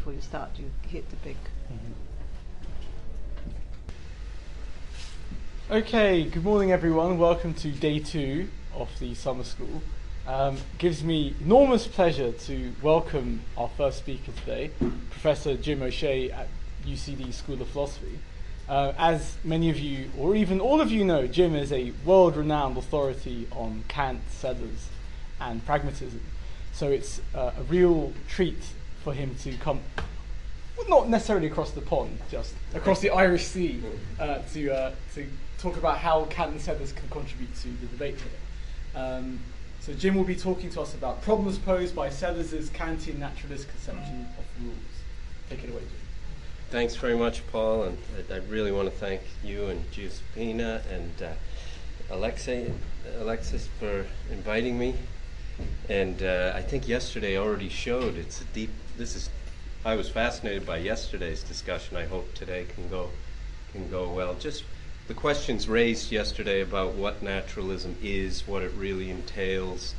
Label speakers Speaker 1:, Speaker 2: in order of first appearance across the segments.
Speaker 1: before you start, you hit the big.
Speaker 2: Okay, good morning everyone. Welcome to day 2 of the summer school. Gives me enormous pleasure to welcome our first speaker today, Professor Jim O'Shea at UCD School of Philosophy. As many of you, or even all of you know, Jim is a world-renowned authority on Kant, Sellars, and pragmatism. So it's a real treat for him to come, well, not necessarily across the pond, just across the Irish Sea, to talk about how Kant and Sellars can contribute to the debate here. So Jim will be talking to us about problems posed by Sellars' Kantian naturalist conception of rules. Take it away, Jim.
Speaker 3: Thanks very much, Paul, and I really want to thank you and Giuseppina and Alexis for inviting me. And I think yesterday already showed I was fascinated by yesterday's discussion. I hope today can go well. Just the questions raised yesterday about what naturalism is, what it really entails,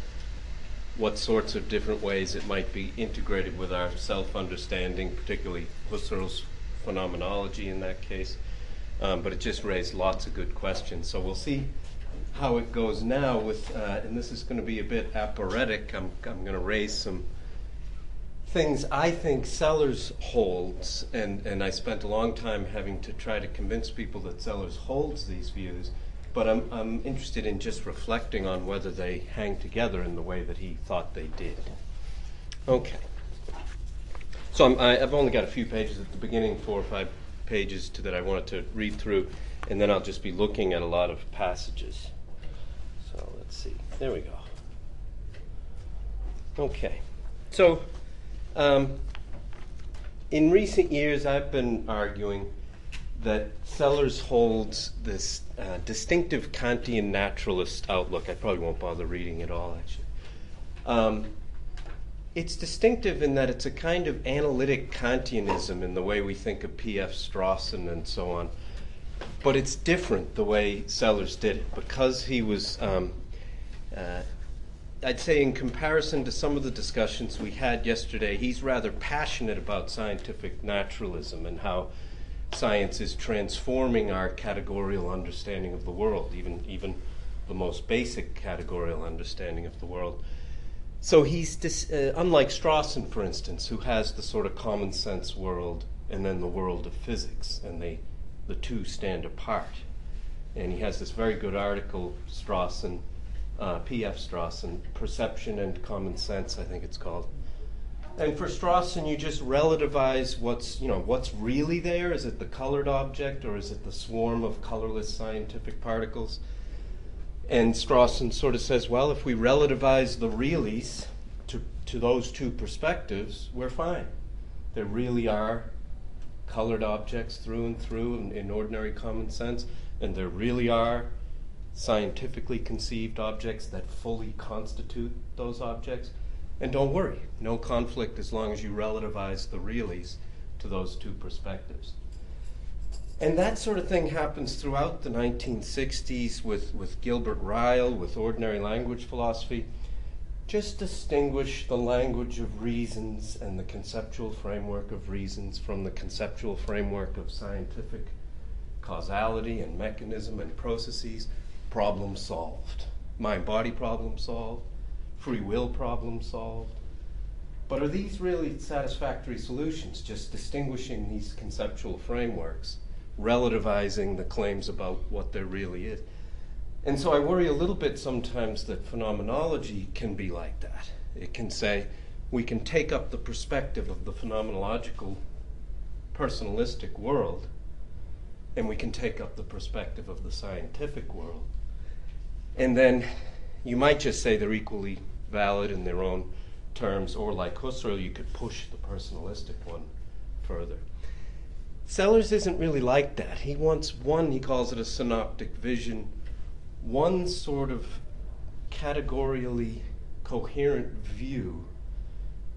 Speaker 3: what sorts of different ways it might be integrated with our self-understanding, particularly Husserl's phenomenology in that case. But it just raised lots of good questions. So we'll see how it goes now with, and this is going to be a bit aporetic. I'm going to raise some things I think Sellars holds, and I spent a long time having to try to convince people that Sellars holds these views, but I'm interested in just reflecting on whether they hang together in the way that he thought they did. Okay. So I've only got a few pages at the beginning, 4 or 5 pages that I wanted to read through, and then I'll just be looking at a lot of passages. So let's see. There we go. Okay. So in recent years, I've been arguing that Sellars holds this distinctive Kantian naturalist outlook. I probably won't bother reading it all, actually. It's distinctive in that it's a kind of analytic Kantianism in the way we think of P.F. Strawson and so on. But it's different the way Sellars did it, because he was, I'd say in comparison to some of the discussions we had yesterday, he's rather passionate about scientific naturalism and how science is transforming our categorical understanding of the world, even the most basic categorical understanding of the world. So he's, unlike Strawson, for instance, who has the sort of common sense world and then the world of physics, and the two stand apart. And he has this very good article, Strawson, P.F. Strawson, Perception and Common Sense, I think it's called. And for Strawson, you just relativize what's really there. Is it the colored object, or is it the swarm of colorless scientific particles? And Strawson sort of says, well, if we relativize the realies to those two perspectives, we're fine. There really are colored objects through and through in ordinary common sense, and there really are scientifically conceived objects that fully constitute those objects. And don't worry, no conflict as long as you relativize the realies to those two perspectives. And that sort of thing happens throughout the 1960s with Gilbert Ryle, with ordinary language philosophy. Just distinguish the language of reasons and the conceptual framework of reasons from the conceptual framework of scientific causality and mechanism and processes. Problem solved. Mind-body problem solved. Free will problem solved. But are these really satisfactory solutions, just distinguishing these conceptual frameworks, relativizing the claims about what there really is? And so I worry a little bit sometimes that phenomenology can be like that. It can say, we can take up the perspective of the phenomenological, personalistic world, and we can take up the perspective of the scientific world. And then you might just say they're equally valid in their own terms, or like Husserl, you could push the personalistic one further. Sellars isn't really like that. He wants one, he calls it a synoptic vision, one sort of categorially coherent view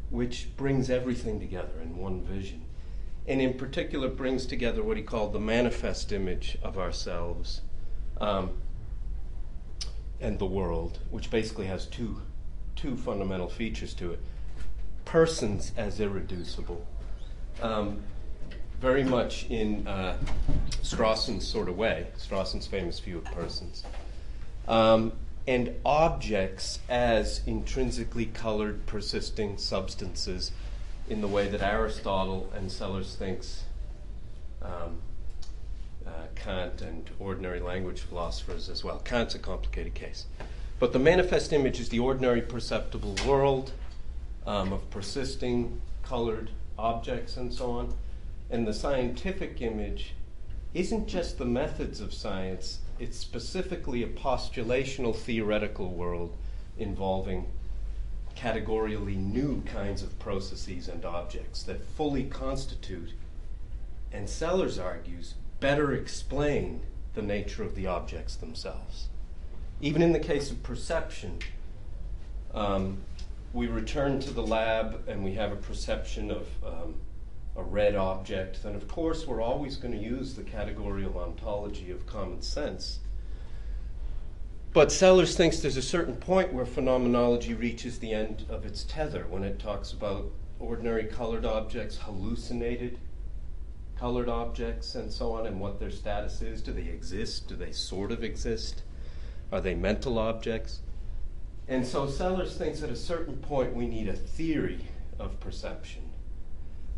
Speaker 3: which brings everything together in one vision. And in particular brings together what he called the manifest image of ourselves and the world, which basically has two fundamental features to it. Persons as irreducible, very much in Strawson's sort of way, Strawson's famous view of persons, and objects as intrinsically colored, persisting substances in the way that Aristotle and Sellars thinks Kant and ordinary language philosophers as well. Kant's a complicated case. But the manifest image is the ordinary perceptible world of persisting colored objects and so on. And the scientific image isn't just the methods of science, it's specifically a postulational theoretical world involving categorially new kinds of processes and objects that fully constitute, and Sellars argues, better explain the nature of the objects themselves. Even in the case of perception, we return to the lab and we have a perception of a red object, then of course we're always going to use the categorical ontology of common sense. But Sellars thinks there's a certain point where phenomenology reaches the end of its tether when it talks about ordinary colored objects, hallucinated colored objects, and so on, and what their status is. Do they exist? Do they sort of exist? Are they mental objects? And so Sellars thinks at a certain point we need a theory of perception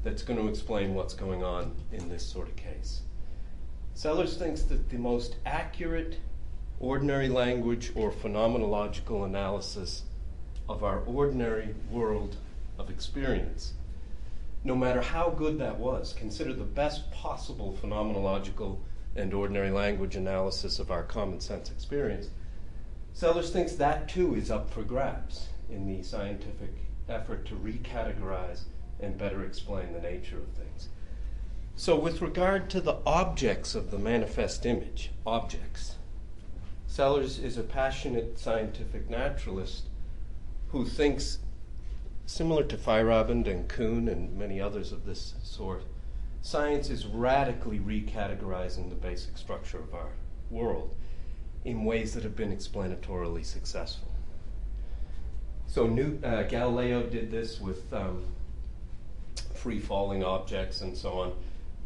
Speaker 3: that's going to explain what's going on in this sort of case. Sellars thinks that the most accurate ordinary language or phenomenological analysis of our ordinary world of experience, no matter how good that was, consider the best possible phenomenological and ordinary language analysis of our common sense experience, Sellars thinks that too is up for grabs in the scientific effort to recategorize and better explain the nature of things. So with regard to the objects of the manifest image, objects, Sellars is a passionate scientific naturalist who thinks, similar to Feyerabend and Kuhn and many others of this sort, science is radically recategorizing the basic structure of our world in ways that have been explanatorily successful. So Galileo did this with free-falling objects and so on.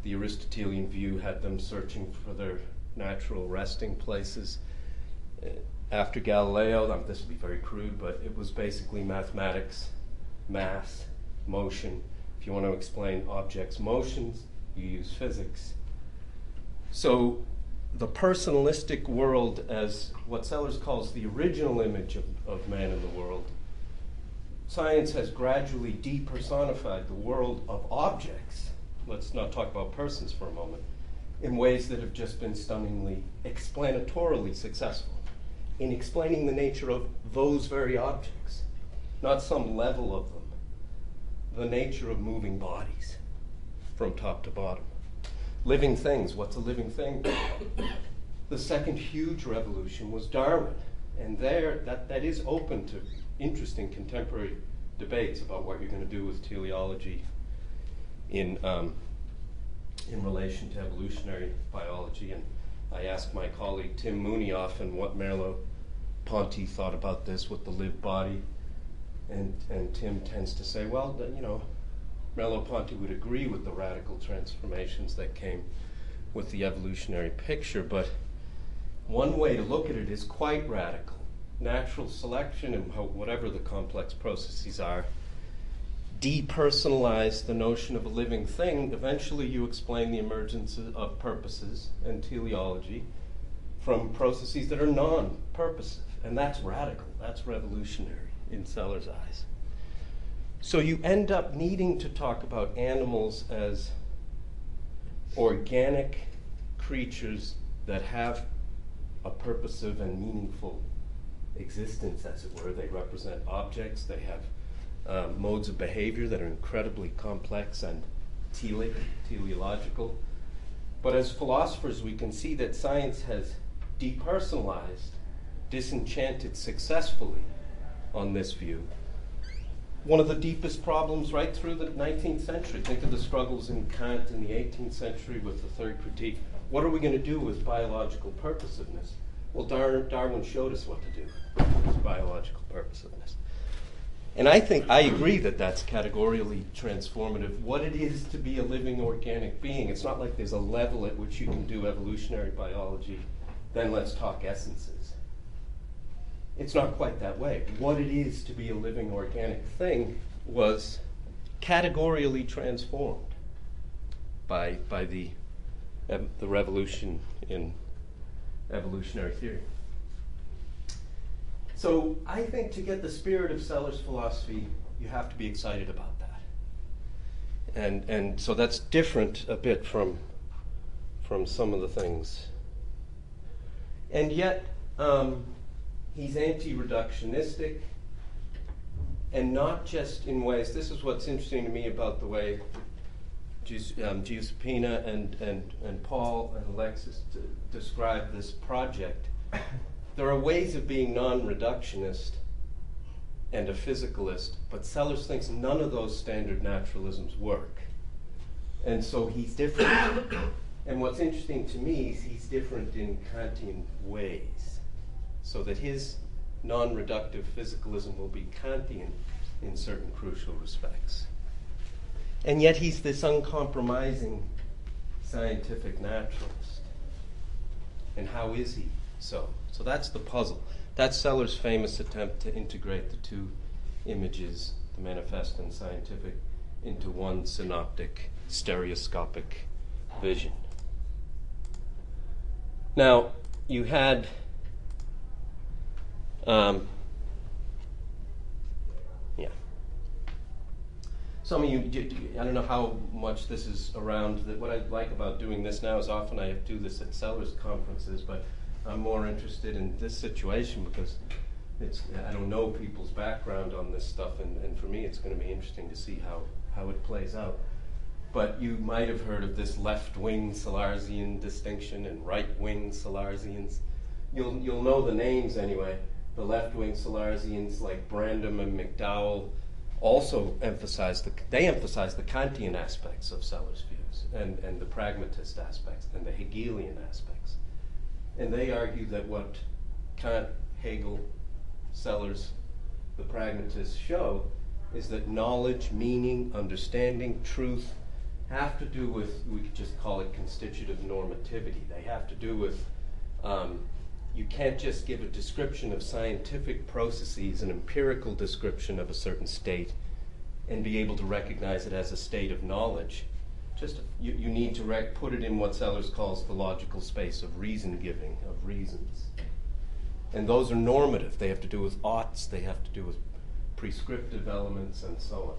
Speaker 3: The Aristotelian view had them searching for their natural resting places. After Galileo, this will be very crude, but it was basically mathematics, mass, motion. If you want to explain objects' motions, you use physics. So the personalistic world, as what Sellars calls the original image of man in the world, science has gradually depersonified the world of objects, let's not talk about persons for a moment, in ways that have just been stunningly explanatorily successful in explaining the nature of those very objects, not some level of them, the nature of moving bodies from top to bottom. Living things, what's a living thing? The second huge revolution was Darwin, and there that is open to interesting contemporary debates about what you're going to do with teleology in relation to evolutionary biology. And I asked my colleague Tim Mooney often what Merleau-Ponty thought about this with the lived body, and Tim tends to say, well, Merleau-Ponty would agree with the radical transformations that came with the evolutionary picture, but one way to look at it is quite radical. Natural selection, and whatever the complex processes are, depersonalize the notion of a living thing. Eventually you explain the emergence of purposes and teleology from processes that are non-purposive, and that's radical, that's revolutionary in Sellars' eyes. So you end up needing to talk about animals as organic creatures that have a purposive and meaningful existence, as it were. They represent objects, they have modes of behavior that are incredibly complex and teleological. But as philosophers, we can see that science has depersonalized, disenchanted successfully on this view. One of the deepest problems right through the 19th century. Think of the struggles in Kant in the 18th century with the third critique. What are we going to do with biological purposiveness? Well, Darwin showed us what to do with biological purposiveness. And I agree that that's categorially transformative. What it is to be a living organic being, it's not like there's a level at which you can do evolutionary biology, then let's talk essences. It's not quite that way. What it is to be a living organic thing was categorically transformed by the revolution in evolutionary theory. So I think to get the spirit of Sellars' philosophy, you have to be excited about that. And so that's different a bit from some of the things. And yet, he's anti-reductionistic, and not just in ways, this is what's interesting to me about the way Giuseppina and Paul and Alexis describe this project. There are ways of being non-reductionist and a physicalist, but Sellars thinks none of those standard naturalisms work. And so he's different. And what's interesting to me is he's different in Kantian ways, so that his non-reductive physicalism will be Kantian in certain crucial respects. And yet he's this uncompromising scientific naturalist. And how is he so? So that's the puzzle. That's Sellars' famous attempt to integrate the two images, the manifest and scientific, into one synoptic, stereoscopic vision. Now, you had some of you, I don't know how much this is around. What I like about doing this now is often I do this at Sellars conferences, but I'm more interested in this situation because I don't know people's background on this stuff, and for me it's going to be interesting to see how it plays out. But you might have heard of this left-wing Sellarsian distinction and right-wing Sellarsians. You'll know the names anyway. The left-wing Sellarsians like Brandom and McDowell also emphasize the Kantian aspects of Sellars' views and the pragmatist aspects and the Hegelian aspects. And they argue that what Kant, Hegel, Sellars, the pragmatists show is that knowledge, meaning, understanding, truth have to do with, we could just call it constitutive normativity. They have to do with, you can't just give a description of scientific processes, an empirical description of a certain state, and be able to recognize it as a state of knowledge. You need to put it in what Sellars calls the logical space of reason giving, of reasons. And those are normative. They have to do with oughts, they have to do with prescriptive elements, and so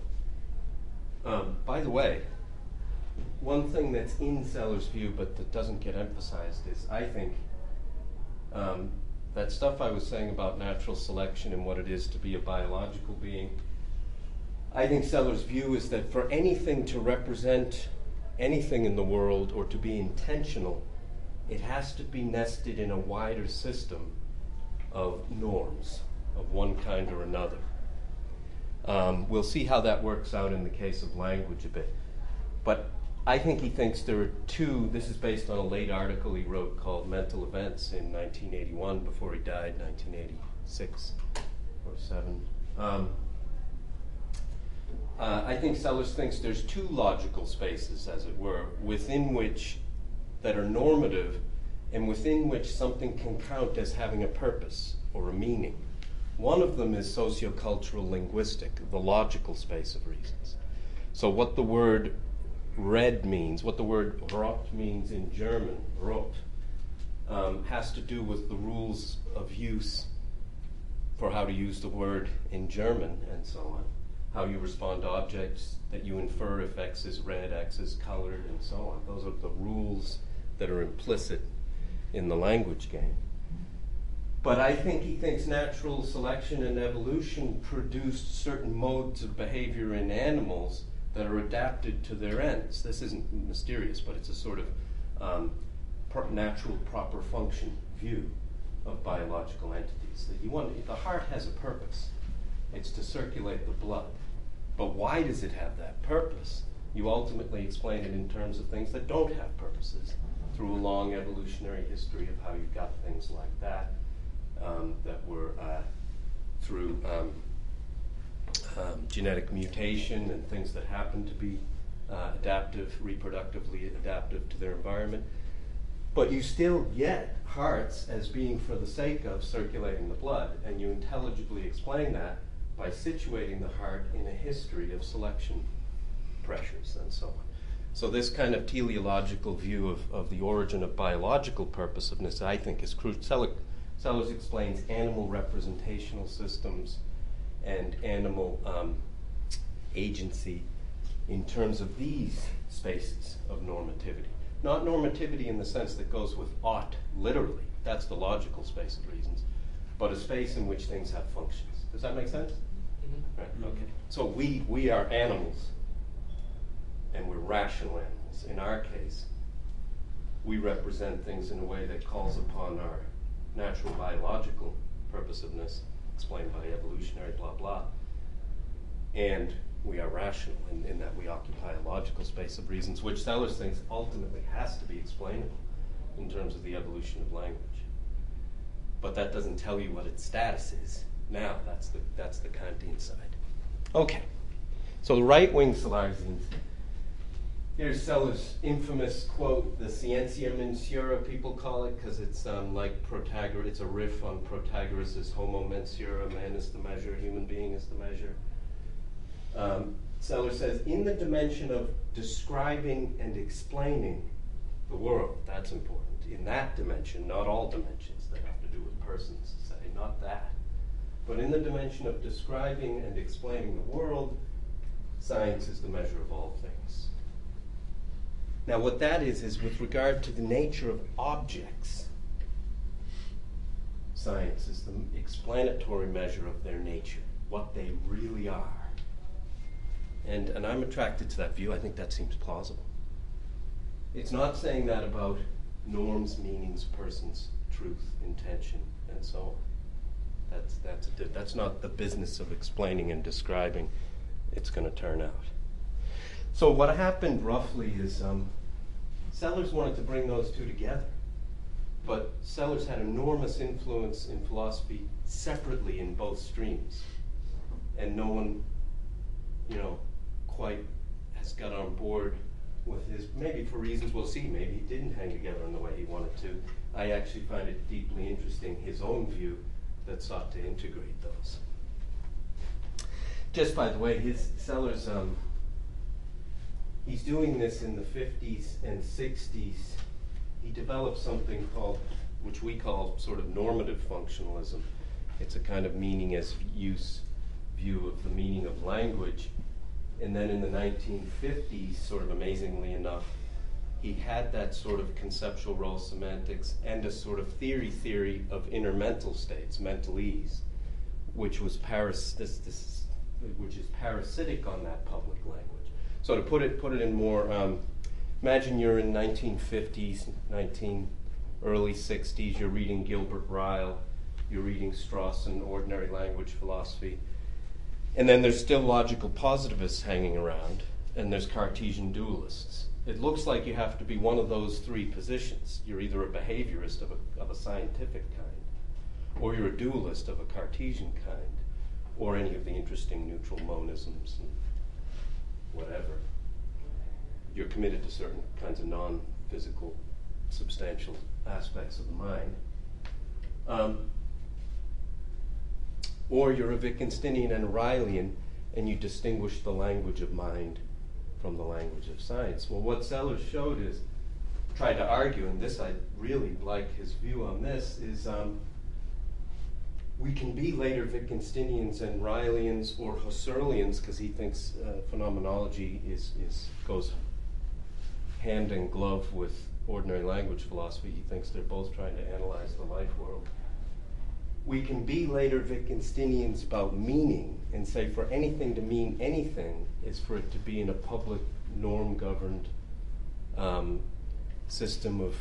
Speaker 3: on. By the way, one thing that's in Sellars' view but that doesn't get emphasized is, I think, that stuff I was saying about natural selection and what it is to be a biological being. I think Sellars' view is that for anything to represent anything in the world or to be intentional, it has to be nested in a wider system of norms of one kind or another. We'll see how that works out in the case of language a bit. But I think he thinks there are two, this is based on a late article he wrote called Mental Events in 1981, before he died, 1986 or 7. I think Sellars thinks there's two logical spaces, as it were, within which, that are normative, and within which something can count as having a purpose or a meaning. One of them is sociocultural linguistic, the logical space of reasons. So what the word red means, what the word rot means in German, rot, has to do with the rules of use for how to use the word in German and so on. How you respond to objects, that you infer if X is red, X is colored, and so on. Those are the rules that are implicit in the language game. But I think he thinks natural selection and evolution produced certain modes of behavior in animals that are adapted to their ends. This isn't mysterious, but it's a sort of natural proper function view of biological entities. That the heart has a purpose. It's to circulate the blood. But why does it have that purpose? You ultimately explain it in terms of things that don't have purposes through a long evolutionary history of how you got things like that, that were through genetic mutation and things that happen to be reproductively adaptive to their environment. But you still get hearts as being for the sake of circulating the blood, and you intelligibly explain that by situating the heart in a history of selection pressures and so on. So this kind of teleological view of the origin of biological purposiveness, I think, is crucial. Sellars explains animal representational systems and animal agency in terms of these spaces of normativity. Not normativity in the sense that goes with ought, literally. That's the logical space of reasons. But a space in which things have functions. Does that make sense? Mm-hmm. Right, okay. So we are animals, and we're rational animals. In our case, we represent things in a way that calls upon our natural biological purposiveness, explained by evolutionary blah blah. And we are rational in that we occupy a logical space of reasons, which Sellars thinks ultimately has to be explainable in terms of the evolution of language. But that doesn't tell you what its status is. Now, that's the Kantian side. Okay, so the right-wing Sellarsians. Here's Sellars' infamous quote, the scientia mensura, people call it, because it's like Protagoras, it's a riff on Protagoras' homo mensura, man is the measure, human being is the measure. Sellars says, in the dimension of describing and explaining the world, that's important. In that dimension, not all dimensions that have to do with persons, say, not that. But in the dimension of describing and explaining the world, science is the measure of all things. Now what that is with regard to the nature of objects, science is the explanatory measure of their nature, what they really are. And I'm attracted to that view. I think that seems plausible. It's not saying that about norms, meanings, persons, truth, intention, and so on. That's not the business of explaining and describing it's going to turn out. So what happened roughly is Sellars wanted to bring those two together, but Sellars had enormous influence in philosophy separately in both streams, and no one, quite has got on board with his, maybe for reasons we'll see, maybe he didn't hang together in the way he wanted to. I actually find it deeply interesting, his own view that sought to integrate those. Just by the way, Sellars, he's doing this in the 50s and 60s. He developed something called, which we call sort of normative functionalism. It's a kind of meaning as use view of the meaning of language. And then in the 1950s, sort of amazingly enough, he had that sort of conceptual role semantics and a sort of theory of inner mental states, mentalese, which was which is parasitic on that public language. So to put it in more, imagine you're in 1950s, early 60s, you're reading Gilbert Ryle, you're reading Strawson, ordinary language philosophy, and then there's still logical positivists hanging around, and there's Cartesian dualists. It looks like you have to be one of those three positions. You're either a behaviorist of a scientific kind, or you're a dualist of a Cartesian kind, or any of the interesting neutral monisms and whatever. You're committed to certain kinds of non-physical, substantial aspects of the mind. Or you're a Wittgensteinian and Rylean, and you distinguish the language of mind from the language of science. Well, what Sellars showed is, tried to argue, and this I really like his view on this, is we can be later Wittgensteinians and Ryleans or Husserlians, because he thinks phenomenology goes hand in glove with ordinary language philosophy. He thinks they're both trying to analyze the life world. We can be later Wittgensteinians about meaning and say for anything to mean anything is for it to be in a public norm-governed system of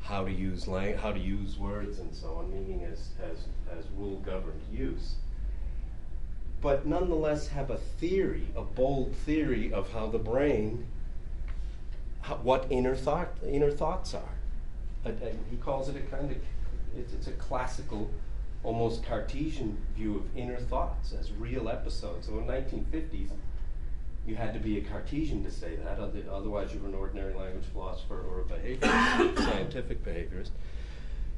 Speaker 3: how to use words and so on, meaning as rule-governed use. But nonetheless have a theory, a bold theory of how the brain, what inner thoughts are. He calls it a kind of, it's a classical almost Cartesian view of inner thoughts as real episodes. So in the 1950s, you had to be a Cartesian to say that, otherwise you were an ordinary language philosopher or a behaviorist, scientific behaviorist.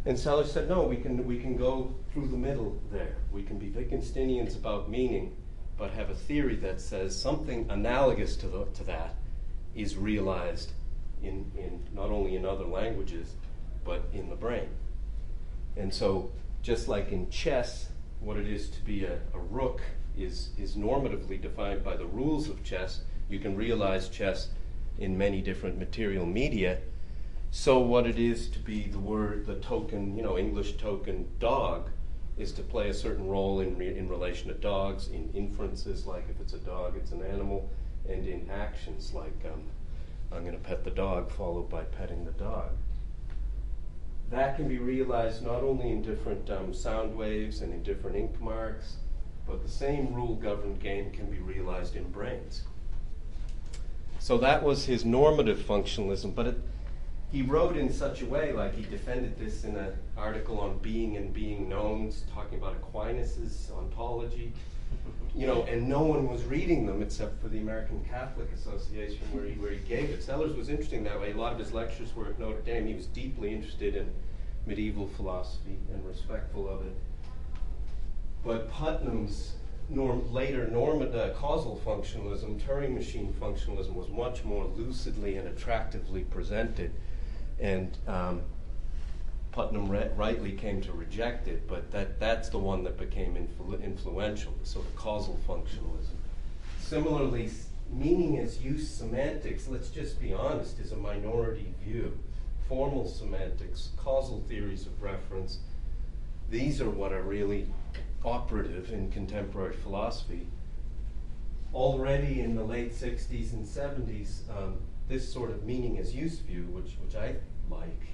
Speaker 3: And Sellars said, no, we can go through the middle there. We can be Wittgensteinians about meaning, but have a theory that says something analogous to that is realized in not only in other languages, but in the brain. And so, just like in chess, what it is to be a rook is normatively defined by the rules of chess. You can realize chess in many different material media. So what it is to be the token, English token dog, is to play a certain role in relation to dogs, in inferences, like if it's a dog, it's an animal, and in actions, like I'm going to pet the dog, followed by petting the dog. That can be realized not only in different sound waves and in different ink marks, but the same rule-governed game can be realized in brains. So that was his normative functionalism, but he wrote in such a way, like he defended this in an article on being and being knowns, talking about Aquinas' ontology, and no one was reading them except for the American Catholic Association where he gave it. Sellars was interesting that way. A lot of his lectures were at Notre Dame. He was deeply interested in medieval philosophy and respectful of it. But Putnam's later causal functionalism, Turing machine functionalism, was much more lucidly and attractively presented. And Putnam rightly came to reject it, but that's the one that became influential, the sort of causal functionalism. Similarly, meaning as use semantics, let's just be honest, is a minority view. Formal semantics, causal theories of reference, these are what are really operative in contemporary philosophy. Already in the late 60s and 70s, this sort of meaning as use view, which I like,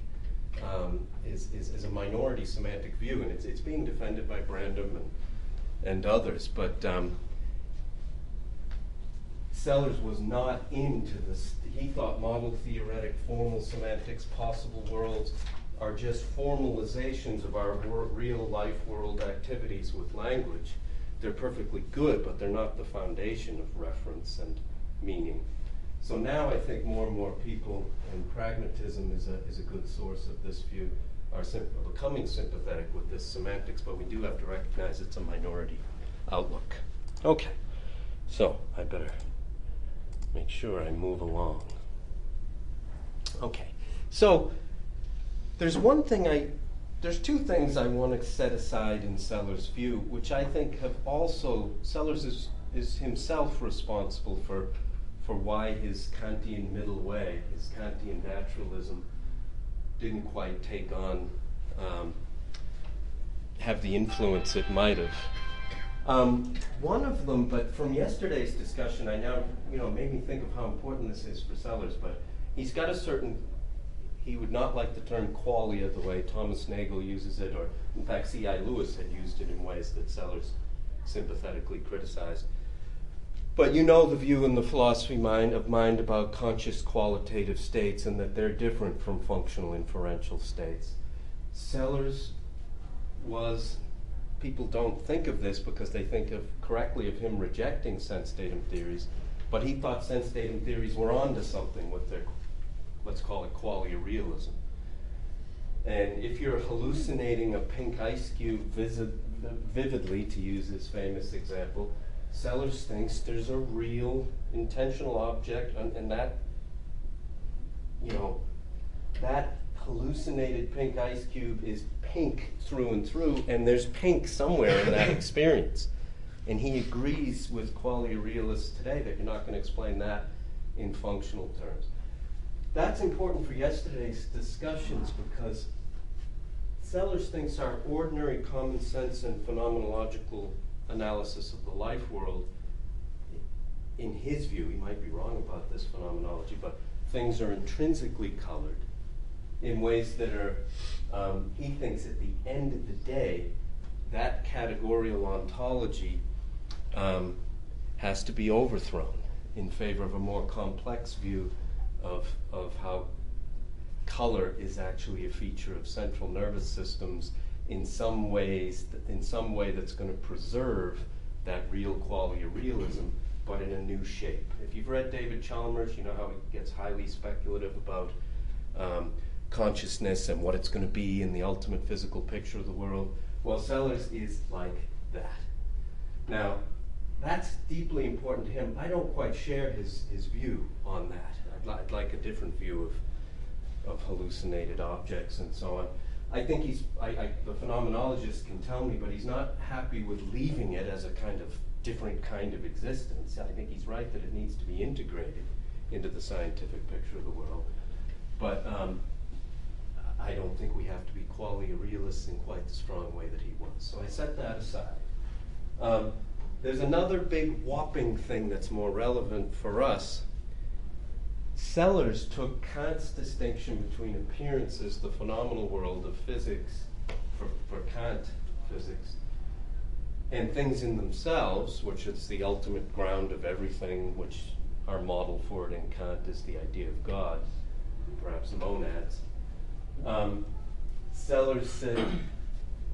Speaker 3: is a minority semantic view, and it's being defended by Brandom and others. But Sellars was not into this. He thought model theoretic formal semantics, possible worlds, are just formalizations of our real life world activities with language. They're perfectly good, but they're not the foundation of reference and meaning. So now I think more and more people, and pragmatism is a good source of this view, are becoming sympathetic with this semantics, but we do have to recognize it's a minority outlook. Okay, so I better make sure I move along. Okay, so there's two things I want to set aside in Sellars' view, which I think have also, Sellars is himself responsible for why his Kantian middle way, his Kantian naturalism, didn't quite take on, have the influence it might have. One of them, but from yesterday's discussion, I now, made me think of how important this is for Sellars, but he's got a certain, he would not like the term qualia the way Thomas Nagel uses it, or in fact C.I. Lewis had used it in ways that Sellars sympathetically criticized. But the view in the philosophy of mind about conscious qualitative states, and that they're different from functional inferential states. Sellars was, people don't think of this because they think correctly of him rejecting sense-datum theories, but he thought sense-datum theories were onto something with their, let's call it qualia realism. And if you're hallucinating a pink ice cube vividly, to use his famous example, Sellars thinks there's a real intentional object, and that, that hallucinated pink ice cube is pink through and through, and there's pink somewhere in that experience. And he agrees with qualia realists today that you're not going to explain that in functional terms. That's important for yesterday's discussions because Sellars thinks our ordinary common sense and phenomenological analysis of the life world, in his view, he might be wrong about this phenomenology, but things are intrinsically colored in ways that are, he thinks at the end of the day, that categorical ontology has to be overthrown in favor of a more complex view of how color is actually a feature of central nervous systems in some way that's going to preserve that real quality of realism, but in a new shape. If you've read David Chalmers, you know how he gets highly speculative about consciousness and what it's going to be in the ultimate physical picture of the world. Well, Sellars is like that. Now, that's deeply important to him. I don't quite share his view on that. I'd like a different view of hallucinated objects and so on. I think the phenomenologist can tell me, but he's not happy with leaving it as a kind of different kind of existence. I think he's right that it needs to be integrated into the scientific picture of the world. But I don't think we have to be quality realists in quite the strong way that he was. So I set that aside. There's another big whopping thing that's more relevant for us. Sellars took Kant's distinction between appearances, the phenomenal world of physics, for Kant physics, and things in themselves, which is the ultimate ground of everything, which our model for it in Kant is the idea of God, perhaps monads. Sellars said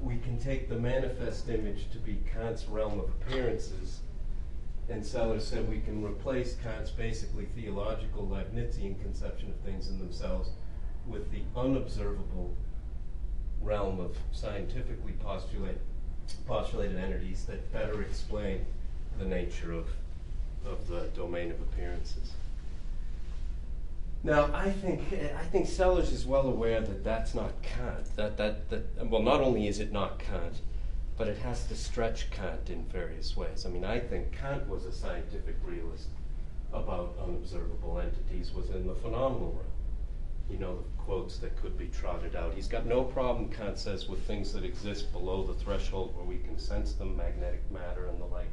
Speaker 3: we can take the manifest image to be Kant's realm of appearances, and Sellars said we can replace Kant's basically theological Leibnizian conception of things in themselves with the unobservable realm of scientifically postulated entities that better explain the nature of the domain of appearances. Now, I think Sellars is well aware that that's not Kant. Well, not only is it not Kant, but it has to stretch Kant in various ways. I mean, I think Kant was a scientific realist about unobservable entities within the phenomenal realm. You know, the quotes that could be trotted out. He's got no problem, Kant says, with things that exist below the threshold where we can sense them, magnetic matter and the like,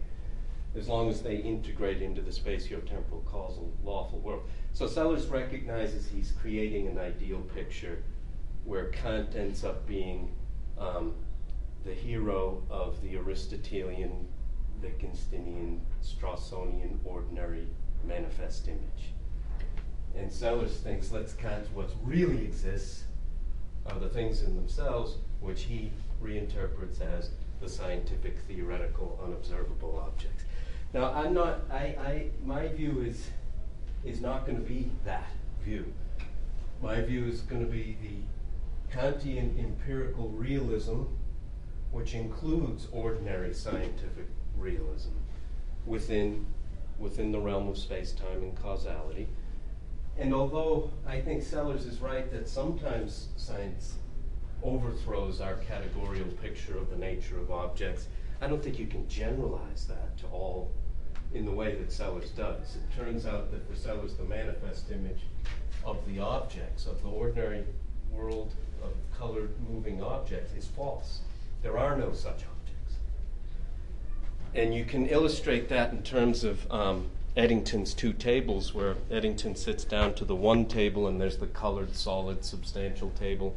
Speaker 3: as long as they integrate into the spatio-temporal causal lawful world. So Sellars recognizes he's creating an ideal picture where Kant ends up being the hero of the Aristotelian, Wittgensteinian, Straussonian ordinary manifest image. And Sellars thinks, let's Kant what really exists are the things in themselves, which he reinterprets as the scientific, theoretical, unobservable objects. Now, my view is not going to be that view. My view is going to be the Kantian empirical realism, which includes ordinary scientific realism within the realm of space-time and causality. And although I think Sellars is right that sometimes science overthrows our categorical picture of the nature of objects, I don't think you can generalize that to all in the way that Sellars does. It turns out that for Sellars, the manifest image of the objects, of the ordinary world of colored moving objects, is false. There are no such objects. And you can illustrate that in terms of Eddington's two tables, where Eddington sits down to the one table and there's the colored, solid, substantial table,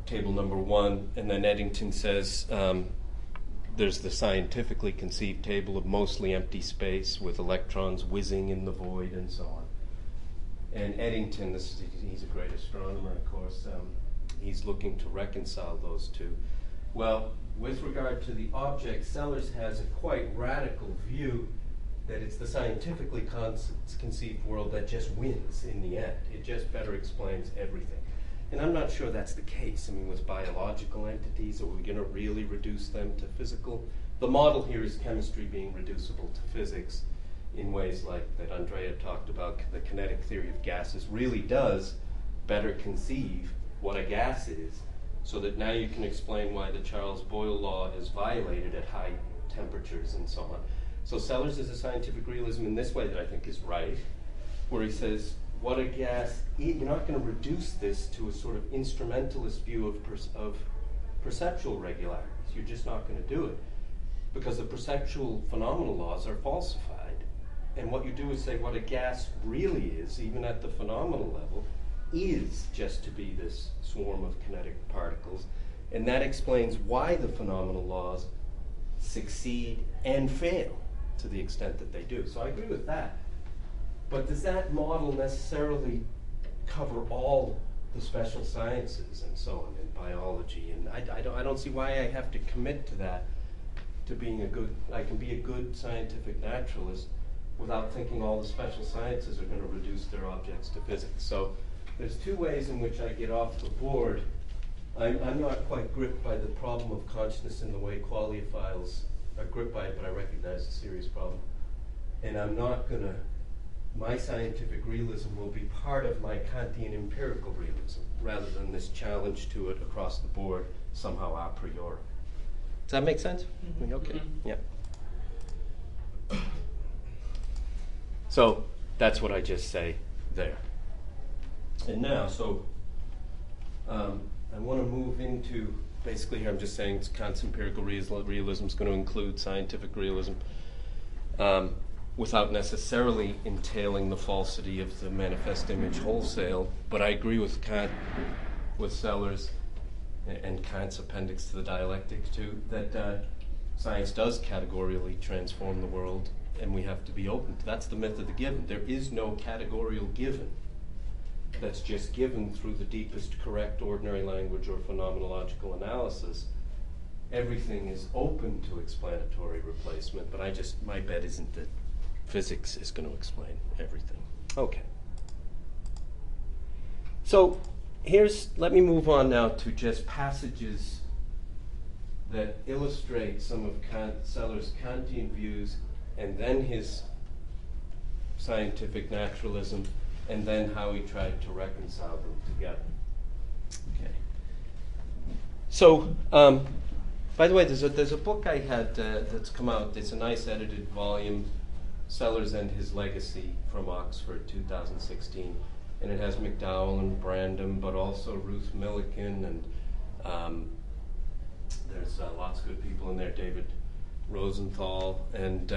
Speaker 3: table number one, and then Eddington says there's the scientifically conceived table of mostly empty space with electrons whizzing in the void and so on. And Eddington, he's a great astronomer, of course, he's looking to reconcile those two. Well, with regard to the object, Sellars has a quite radical view that it's the scientifically conceived world that just wins in the end. It just better explains everything. And I'm not sure that's the case. I mean, with biological entities, are we going to really reduce them to physical? The model here is chemistry being reducible to physics in ways like that Andrea talked about. The kinetic theory of gases really does better conceive what a gas is, so that now you can explain why the Charles Boyle law is violated at high temperatures and so on. So Sellars is a scientific realism in this way that I think is right, where he says, what a gas is, you're not going to reduce this to a sort of instrumentalist view of perceptual regularities. You're just not going to do it, because the perceptual phenomenal laws are falsified. And what you do is say what a gas really is, even at the phenomenal level, is just to be this swarm of kinetic particles. And that explains why the phenomenal laws succeed and fail to the extent that they do. So I agree with that. But does that model necessarily cover all the special sciences and so on, and biology. And I don't see why I have to commit to that, to being I can be a good scientific naturalist without thinking all the special sciences are going to reduce their objects to physics. So there's two ways in which I get off the board. I'm not quite gripped by the problem of consciousness in the way qualiophiles are gripped by it, but I recognize it's a serious problem. And I'm not going to, my scientific realism will be part of my Kantian empirical realism, rather than this challenge to it across the board, somehow a priori. Does that make sense?
Speaker 1: Mm-hmm.
Speaker 3: Okay, yeah. So that's what I just say there. And now, I want to move into, basically here I'm just saying Kant's empirical realism is going to include scientific realism, without necessarily entailing the falsity of the manifest image wholesale. But I agree with Kant, with Sellars, and Kant's appendix to the dialectics too, that science does categorially transform the world, and we have to be open. That's the myth of the given. There is no categorial given that's just given through the deepest correct ordinary language or phenomenological analysis. Everything is open to explanatory replacement, but my bet isn't that physics is going to explain everything. Okay. So let me move on now to just passages that illustrate some of Sellars' Kantian views, and then his scientific naturalism, and then how he tried to reconcile them together. Okay. So, by the way, there's a book I had that's come out. It's a nice edited volume, Sellars and His Legacy, from Oxford, 2016. And it has McDowell and Brandom, but also Ruth Milliken, and there's lots of good people in there, David Rosenthal. And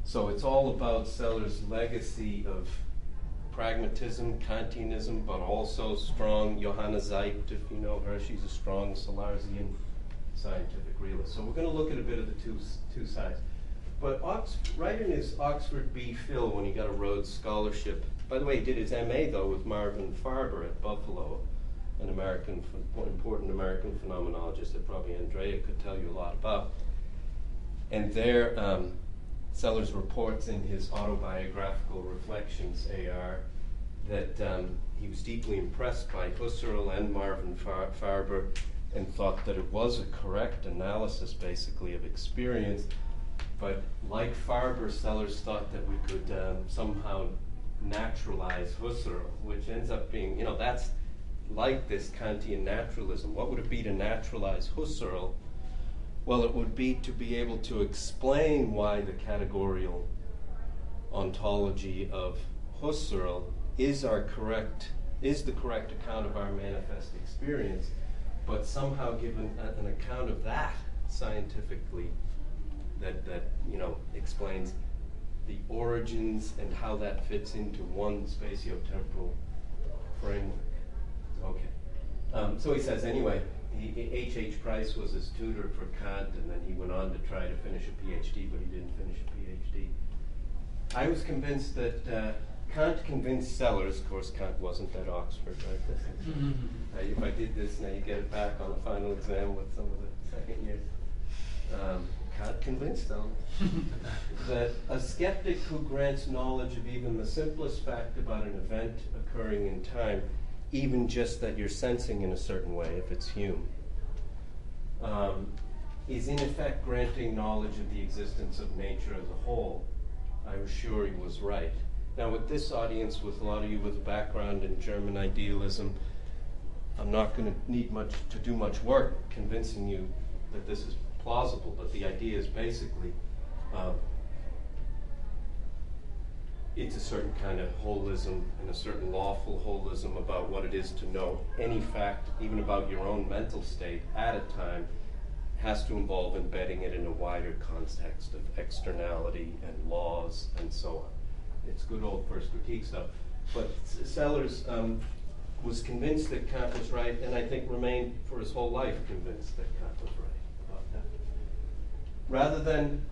Speaker 3: so it's all about Sellars' legacy of pragmatism, Kantianism, but also strong Johanna Zeibt, if you know her. She's a strong Sellarsian scientific realist. So we're going to look at a bit of the two sides. But right in his Oxford B. Phil, when he got a Rhodes Scholarship, by the way, he did his MA, though, with Marvin Farber at Buffalo, an important American phenomenologist that probably Andrea could tell you a lot about. And there, Sellars reports in his autobiographical reflections, AR, that he was deeply impressed by Husserl and Marvin Farber, and thought that it was a correct analysis, basically, of experience. But like Farber, Sellars thought that we could somehow naturalize Husserl, which ends up being, that's like this Kantian naturalism. What would it be to naturalize Husserl? Well, it would be to be able to explain why the categorial ontology of Husserl is the correct account of our manifest experience, but somehow give an account of that scientifically that explains the origins and how that fits into one spatiotemporal framework. Okay. So he says, anyway, H.H. Price was his tutor for Kant, and then he went on to try to finish a PhD, but he didn't finish a PhD. I was convinced that Kant convinced Sellars. Of course, Kant wasn't at Oxford, right? If I did this, now you get it back on the final exam with some of the second years. Kant convinced them that a skeptic who grants knowledge of even the simplest fact about an event occurring in time, even just that you're sensing in a certain way, if it's Hume, is in effect granting knowledge of the existence of nature as a whole. I was sure he was right. Now with this audience, with a lot of you with a background in German idealism, I'm not going to need to do much work convincing you that this is plausible, but the idea is basically it's a certain kind of holism and a certain lawful holism about what it is to know any fact, even about your own mental state at a time, has to involve embedding it in a wider context of externality and laws and so on. It's good old first critique stuff. But Sellars was convinced that Kant was right, and I think remained for his whole life convinced that Kant was right about that. Rather than,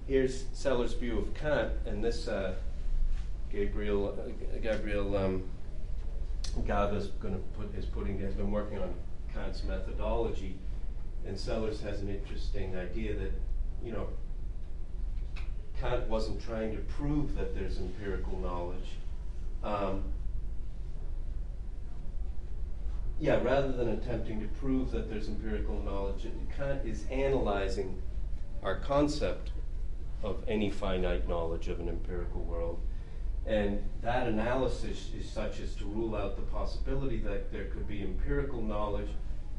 Speaker 3: here's Sellars' view of Kant, and this Gabriel Gav has been working on Kant's methodology, and Sellars has an interesting idea that, you know, Kant wasn't trying to prove that there's empirical knowledge. Rather than attempting to prove that there's empirical knowledge, Kant is analyzing our concept of any finite knowledge of an empirical world. And that analysis is such as to rule out the possibility that there could be empirical knowledge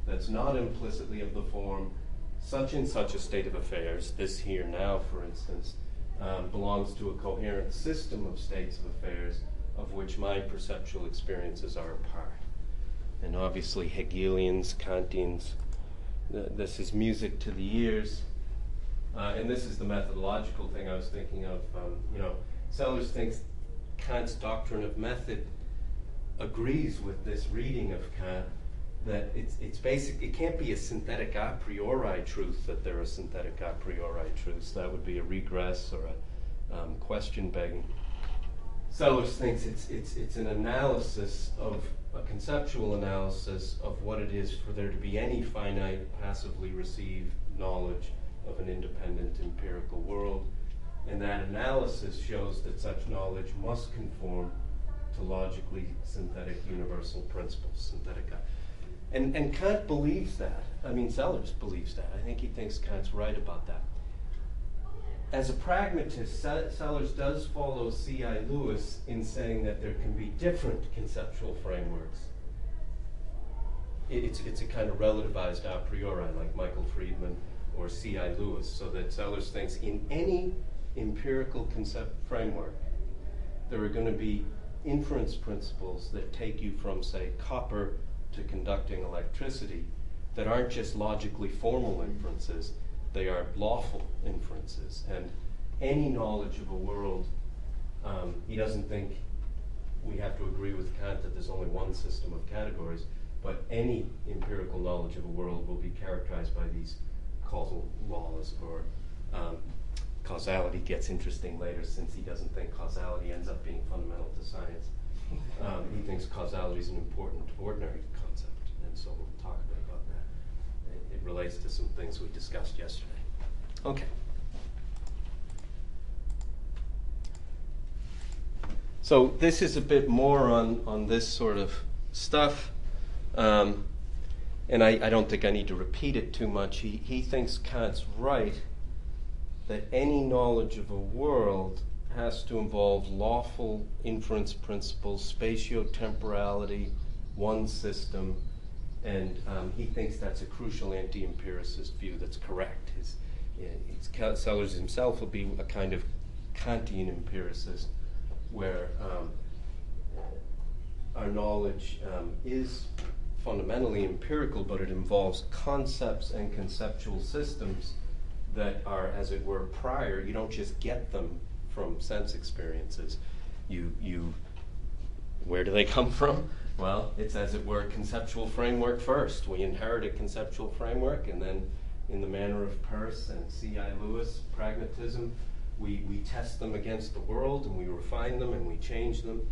Speaker 3: that's not implicitly of the form, such and such a state of affairs, this here now, for instance, belongs to a coherent system of states of affairs of which my perceptual experiences are a part. And obviously Hegelians, Kantians, this is music to the ears. And this is the methodological thing I was thinking of. Sellars thinks Kant's doctrine of method agrees with this reading of Kant, that it's basic. It can't be a synthetic a priori truth that there are synthetic a priori truths. That would be a regress or a question begging. Sellars thinks it's an analysis of a conceptual analysis of what it is for there to be any finite, passively received knowledge of an independent empirical world. And that analysis shows that such knowledge must conform to logically synthetic universal principles, synthetica. And Kant believes that. I mean, Sellars believes that. I think he thinks Kant's right about that. As a pragmatist, Sellars does follow C.I. Lewis in saying that there can be different conceptual frameworks. It's a kind of relativized a priori, like Michael Friedman or C.I. Lewis, so that Sellars thinks in any empirical concept framework, there are going to be inference principles that take you from, say, copper to conducting electricity that aren't just logically formal inferences, they are lawful inferences. And any knowledge of a world, he doesn't think we have to agree with Kant that there's only one system of categories, but any empirical knowledge of a world will be characterized by these causal laws, or causality gets interesting later, since he doesn't think causality ends up being fundamental to science. He thinks causality is an important ordinary concept, and so we'll talk a bit about that. It relates to some things we discussed yesterday. Okay. So this is a bit more on this sort of stuff. And I don't think I need to repeat it too much. He thinks Kant's right that any knowledge of a world has to involve lawful inference principles, spatiotemporality, one system, and he thinks that's a crucial anti-empiricist view that's correct. Sellars himself will be a kind of Kantian empiricist, where our knowledge is fundamentally empirical, but it involves concepts and conceptual systems that are, as it were, prior. You don't just get them from sense experiences. Where do they come from? Well, it's, as it were, a conceptual framework first. We inherit a conceptual framework, and then in the manner of Peirce and C.I. Lewis, pragmatism, we test them against the world, and we refine them, and we change them.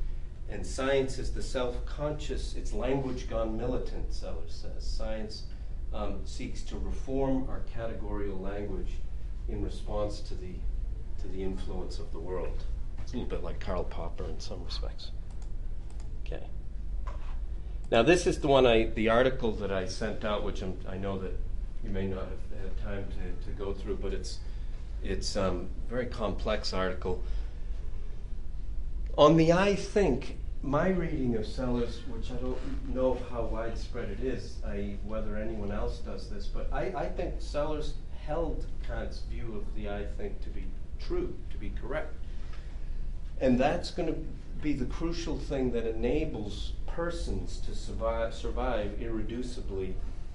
Speaker 3: And science is the self-conscious, it's language gone militant, Sellars says. Science seeks to reform our categorical language in response to the influence of the world. It's a little bit like Karl Popper in some respects. Okay. Now this is the article that I sent out, which I know that you may not have had time to go through, but it's a very complex article. On the I think, my reading of Sellars, which I don't know how widespread it is, whether anyone else does this, but I think Sellars held Kant's view of the I think to be true, to be correct. And that's going to be the crucial thing that enables persons to survive irreducibly,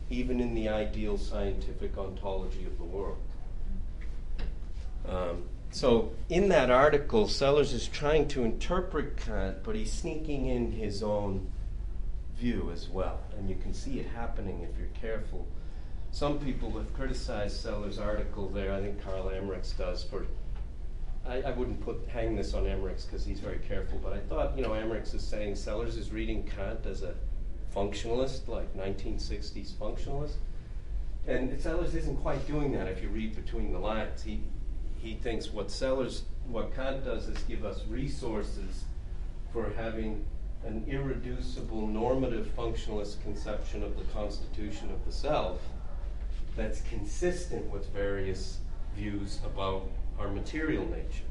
Speaker 3: even in the ideal scientific ontology of the world. So in that article, Sellars is trying to interpret Kant, but he's sneaking in his own view as well. And you can see it happening if you're careful. Some people have criticized Sellars' article there, I think Karl Emmerichs does, for I wouldn't hang this on Emmerichs because he's very careful, but I thought, Emmerichs is saying Sellars is reading Kant as a functionalist, like 1960s functionalist. And Sellars isn't quite doing that if you read between the lines. He thinks what Kant does is give us resources for having an irreducible normative functionalist conception of the constitution of the self that's consistent with various views about our material nature.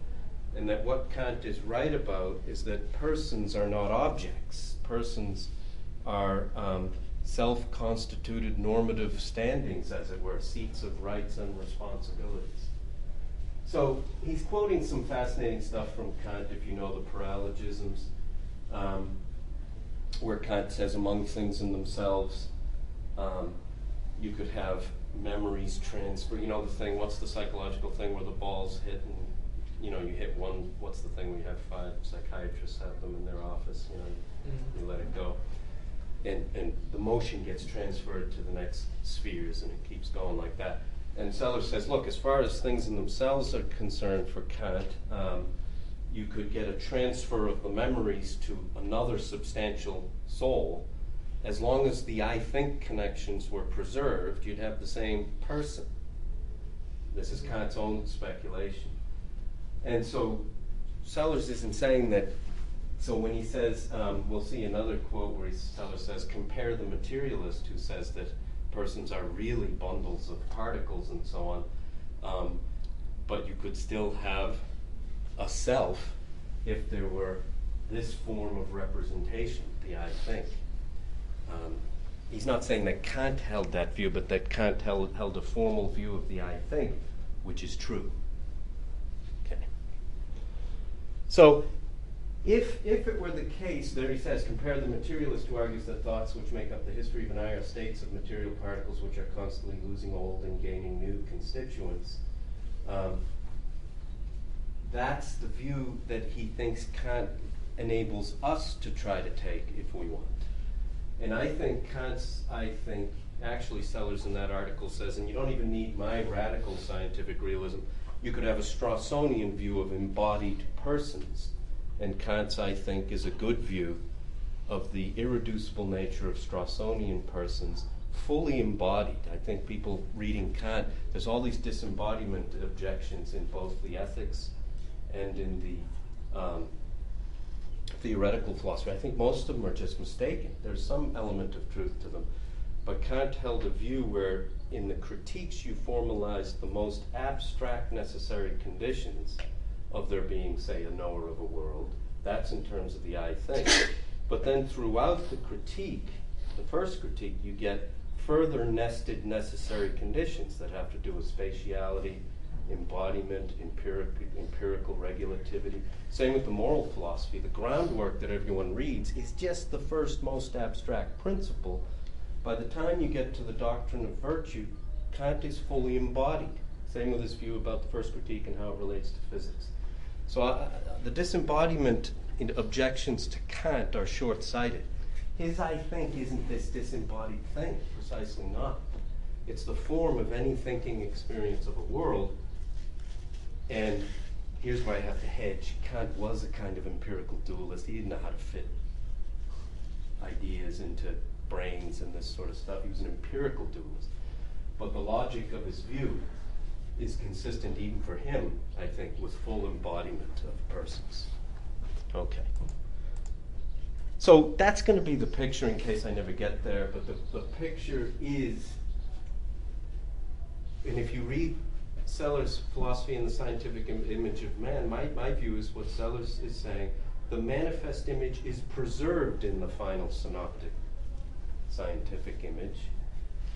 Speaker 3: And that what Kant is right about is that persons are not objects. Persons are self-constituted normative standings, as it were, seats of rights and responsibilities. So he's quoting some fascinating stuff from Kant, if you know the paralogisms, where Kant says, among things in themselves, you could have memories transfer. You know the thing, what's the psychological thing where the ball's hit and, you hit one, what's the thing where you have 5 psychiatrists have them in their office, you let it go. And the motion gets transferred to the next spheres and it keeps going like that. And Sellars says, look, as far as things in themselves are concerned for Kant, you could get a transfer of the memories to another substantial soul. As long as the I-think connections were preserved, you'd have the same person. This is Kant's own speculation. And so Sellars isn't saying that. So when he says, we'll see another quote where Sellars says, compare the materialist who says that persons are really bundles of particles and so on, but you could still have a self if there were this form of representation, the I think. He's not saying that Kant held that view, but that Kant held a formal view of the I think, which is true. Okay. So if it were the case, there he says, compare the materialist who argues that thoughts which make up the history of an eye are states of material particles which are constantly losing old and gaining new constituents. That's the view that he thinks Kant enables us to try to take if we want. And I think actually Sellars in that article says, and you don't even need my radical scientific realism, you could have a Strawsonian view of embodied persons. And Kant's, I think, is a good view of the irreducible nature of Strawsonian persons, fully embodied. I think people reading Kant, there's all these disembodiment objections in both the ethics and in the theoretical philosophy. I think most of them are just mistaken. There's some element of truth to them. But Kant held a view where in the critiques you formalize the most abstract necessary conditions of there being, say, a knower of a world. That's in terms of the I think. But then throughout the critique, the first critique, you get further nested necessary conditions that have to do with spatiality, embodiment, empirical regulativity. Same with the moral philosophy. The groundwork that everyone reads is just the first most abstract principle. By the time you get to the doctrine of virtue, Kant is fully embodied. Same with his view about the first critique and how it relates to physics. So the disembodiment objections to Kant are short-sighted. His I think isn't this disembodied thing, precisely not. It's the form of any thinking experience of a world. And here's where I have to hedge. Kant was a kind of empirical dualist. He didn't know how to fit ideas into brains and this sort of stuff. He was an empirical dualist. But the logic of his view is consistent even for him, I think, with full embodiment of persons. Okay. So that's going to be the picture in case I never get there, but the picture is, and if you read Sellars' philosophy and the scientific image of man, my view is what Sellars is saying, the manifest image is preserved in the final synoptic scientific image.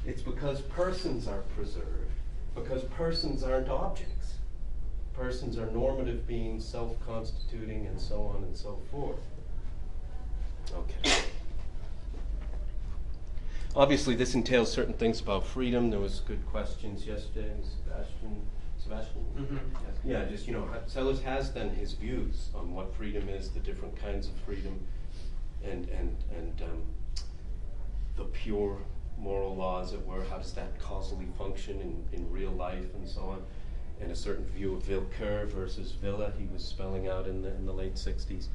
Speaker 3: It's because persons are preserved, because persons aren't objects. Persons are normative beings, self-constituting, and so on and so forth. Okay. Obviously, this entails certain things about freedom. There was good questions yesterday, Sebastian? Mm-hmm. Yeah, just, Sellars has then his views on what freedom is, the different kinds of freedom, and the pure moral law, as it were. How does that causally function in real life and so on? and a certain view of Vilker versus Villa he was spelling out in the late 60s.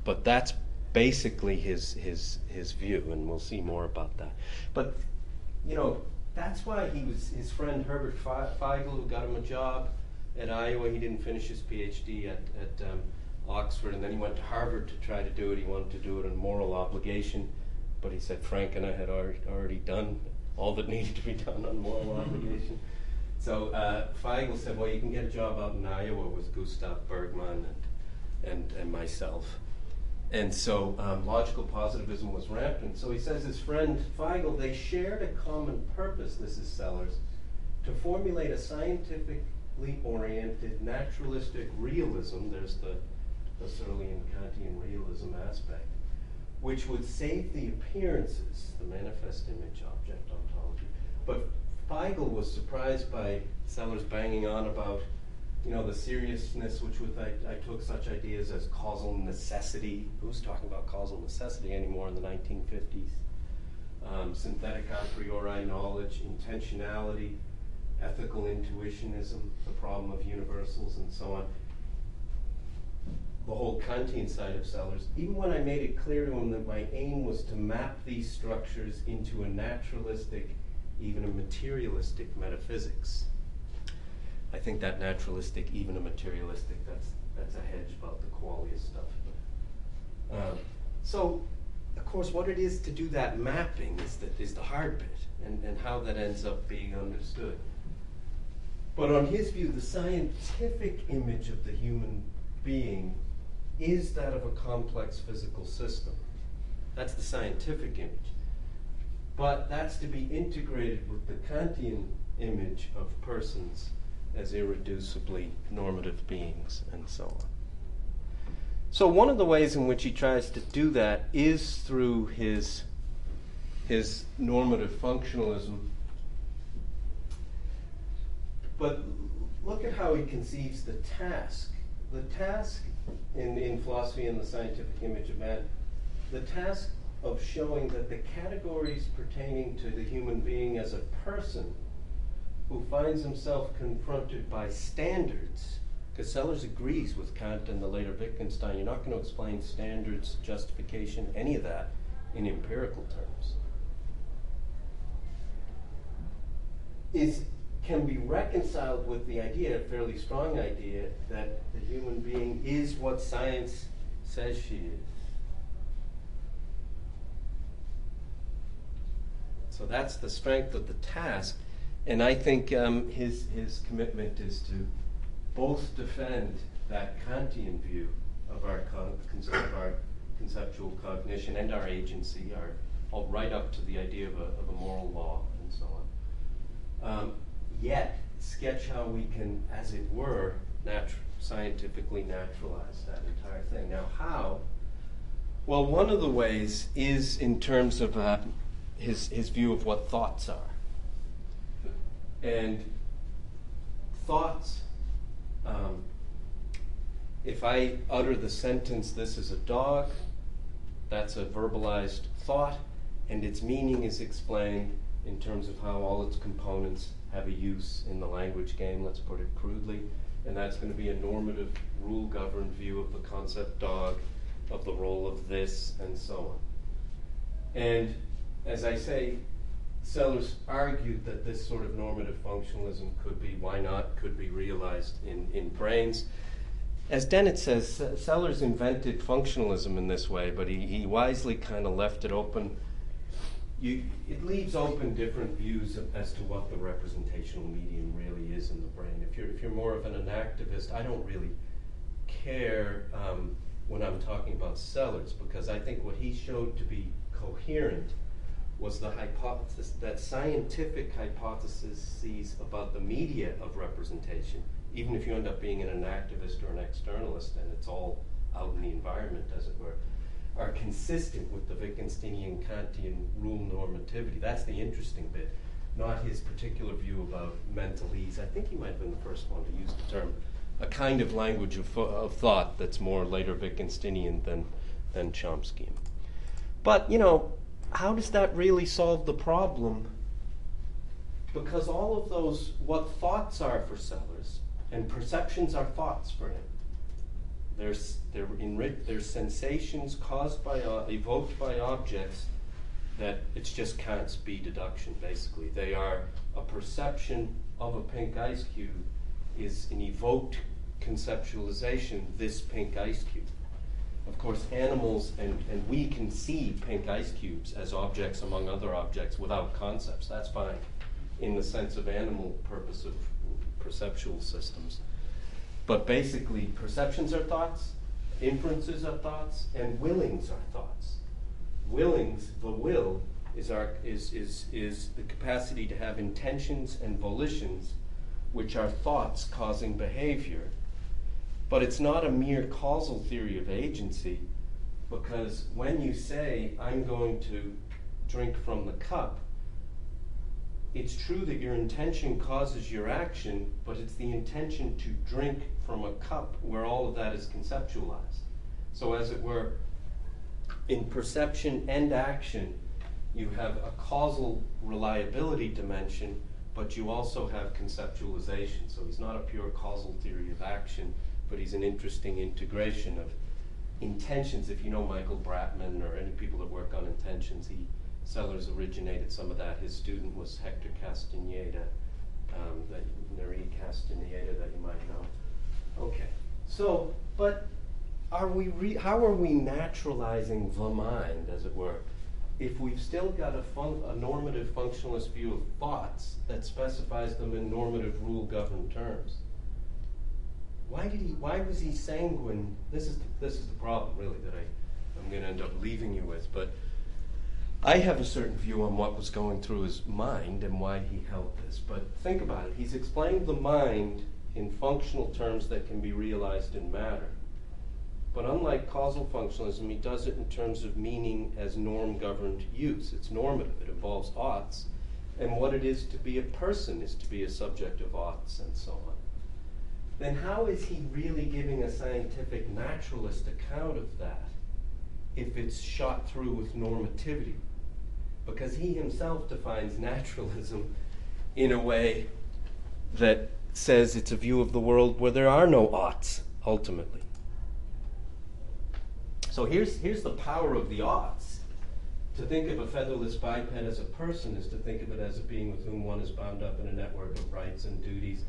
Speaker 3: But that's basically his view, and we'll see more about that. But, that's why his friend Herbert Feigl, who got him a job at Iowa, he didn't finish his PhD at Oxford, and then he went to Harvard to try to do it. He wanted to do it on moral obligation, but he said Frank and I had already done all that needed to be done on moral obligation. So Feigl said, well, you can get a job out in Iowa with Gustav Bergman and myself. And so logical positivism was rampant. So he says his friend Feigl, they shared a common purpose, this is Sellars, to formulate a scientifically oriented naturalistic realism, there's the Husserlian Kantian realism aspect, which would save the appearances, the manifest image object ontology. But Feigl was surprised by Sellars banging on about the seriousness which I took such ideas as causal necessity. Who's talking about causal necessity anymore in the 1950s? Synthetic a priori knowledge, intentionality, ethical intuitionism, the problem of universals, and so on. The whole Kantian side of Sellars. Even when I made it clear to him that my aim was to map these structures into a naturalistic, even a materialistic metaphysics. I think that naturalistic, even a materialistic, that's a hedge about the qualia stuff. So, of course, what it is to do that mapping is the hard bit, and how that ends up being understood. But on his view, the scientific image of the human being is that of a complex physical system. That's the scientific image. But that's to be integrated with the Kantian image of persons as irreducibly normative beings, and so on. So one of the ways in which he tries to do that is through his normative functionalism. But look at how he conceives the task. The task in philosophy and the scientific image of man, the task of showing that the categories pertaining to the human being as a person who finds himself confronted by standards, because Sellars agrees with Kant and the later Wittgenstein, you're not going to explain standards, justification, any of that in empirical terms, can be reconciled with the idea, a fairly strong idea, that the human being is what science says she is. So that's the strength of the task. And I think his commitment is to both defend that Kantian view of our conceptual cognition and our agency, all right up to the idea of a moral law and so on. Yet sketch how we can, as it were, scientifically naturalize that entire thing. Now, how? Well, one of the ways is in terms of his view of what thoughts are. And thoughts, if I utter the sentence, "This is a dog," that's a verbalized thought, and its meaning is explained in terms of how all its components have a use in the language game, let's put it crudely, and that's going to be a normative, rule-governed view of the concept dog, of the role of this, and so on. And as I say, Sellars argued that this sort of normative functionalism could be realized in brains. As Dennett says, Sellars invented functionalism in this way, but he wisely kind of left it open. It leaves open different views as to what the representational medium really is in the brain. If you're more of an activist, I don't really care when I'm talking about Sellars, because I think what he showed to be coherent was the hypothesis that scientific hypotheses about the media of representation, even if you end up being an activist or an externalist and it's all out in the environment, as it were, are consistent with the Wittgensteinian Kantian rule normativity. That's the interesting bit, not his particular view about mental ease. I think he might have been the first one to use the term, a kind of language of thought that's more later Wittgensteinian than Chomsky. But, how does that really solve the problem because all of those, what thoughts are for Sellars, and perceptions are thoughts for him. They're sensations caused by, evoked by objects that it's just Kant's B deduction, basically. They are a perception of a pink ice cube is an evoked conceptualization, this pink ice cube. Of course, animals and we can see pink ice cubes as objects among other objects without concepts. That's fine in the sense of animal purpose of perceptual systems. But basically, perceptions are thoughts, inferences are thoughts, and willings are thoughts. Willings, the will, is the capacity to have intentions and volitions, which are thoughts causing behavior. But it's not a mere causal theory of agency, because when you say, I'm going to drink from the cup, it's true that your intention causes your action, but it's the intention to drink from a cup where all of that is conceptualized. So as it were, in perception and action, you have a causal reliability dimension, but you also have conceptualization. So he's not a pure causal theory of action, but he's an interesting integration of intentions. If you know Michael Bratman or any people that work on intentions, Sellars originated some of that. His student was Hector Castaneda, Neri Castaneda, that you might know. Okay, so, but how are we naturalizing the mind, as it were, if we've still got a normative functionalist view of thoughts that specifies them in normative rule-governed terms? Why was he sanguine? This is the problem, really, that I'm going to end up leaving you with. But I have a certain view on what was going through his mind and why he held this. But think about it. He's explained the mind in functional terms that can be realized in matter. But unlike causal functionalism, he does it in terms of meaning as norm-governed use. It's normative. It involves oughts. And what it is to be a person is to be a subject of oughts and so on. Then how is he really giving a scientific naturalist account of that if it's shot through with normativity? Because he himself defines naturalism in a way that says it's a view of the world where there are no oughts, ultimately. So here's the power of the oughts. To think of a featherless biped as a person is to think of it as a being with whom one is bound up in a network of rights and duties.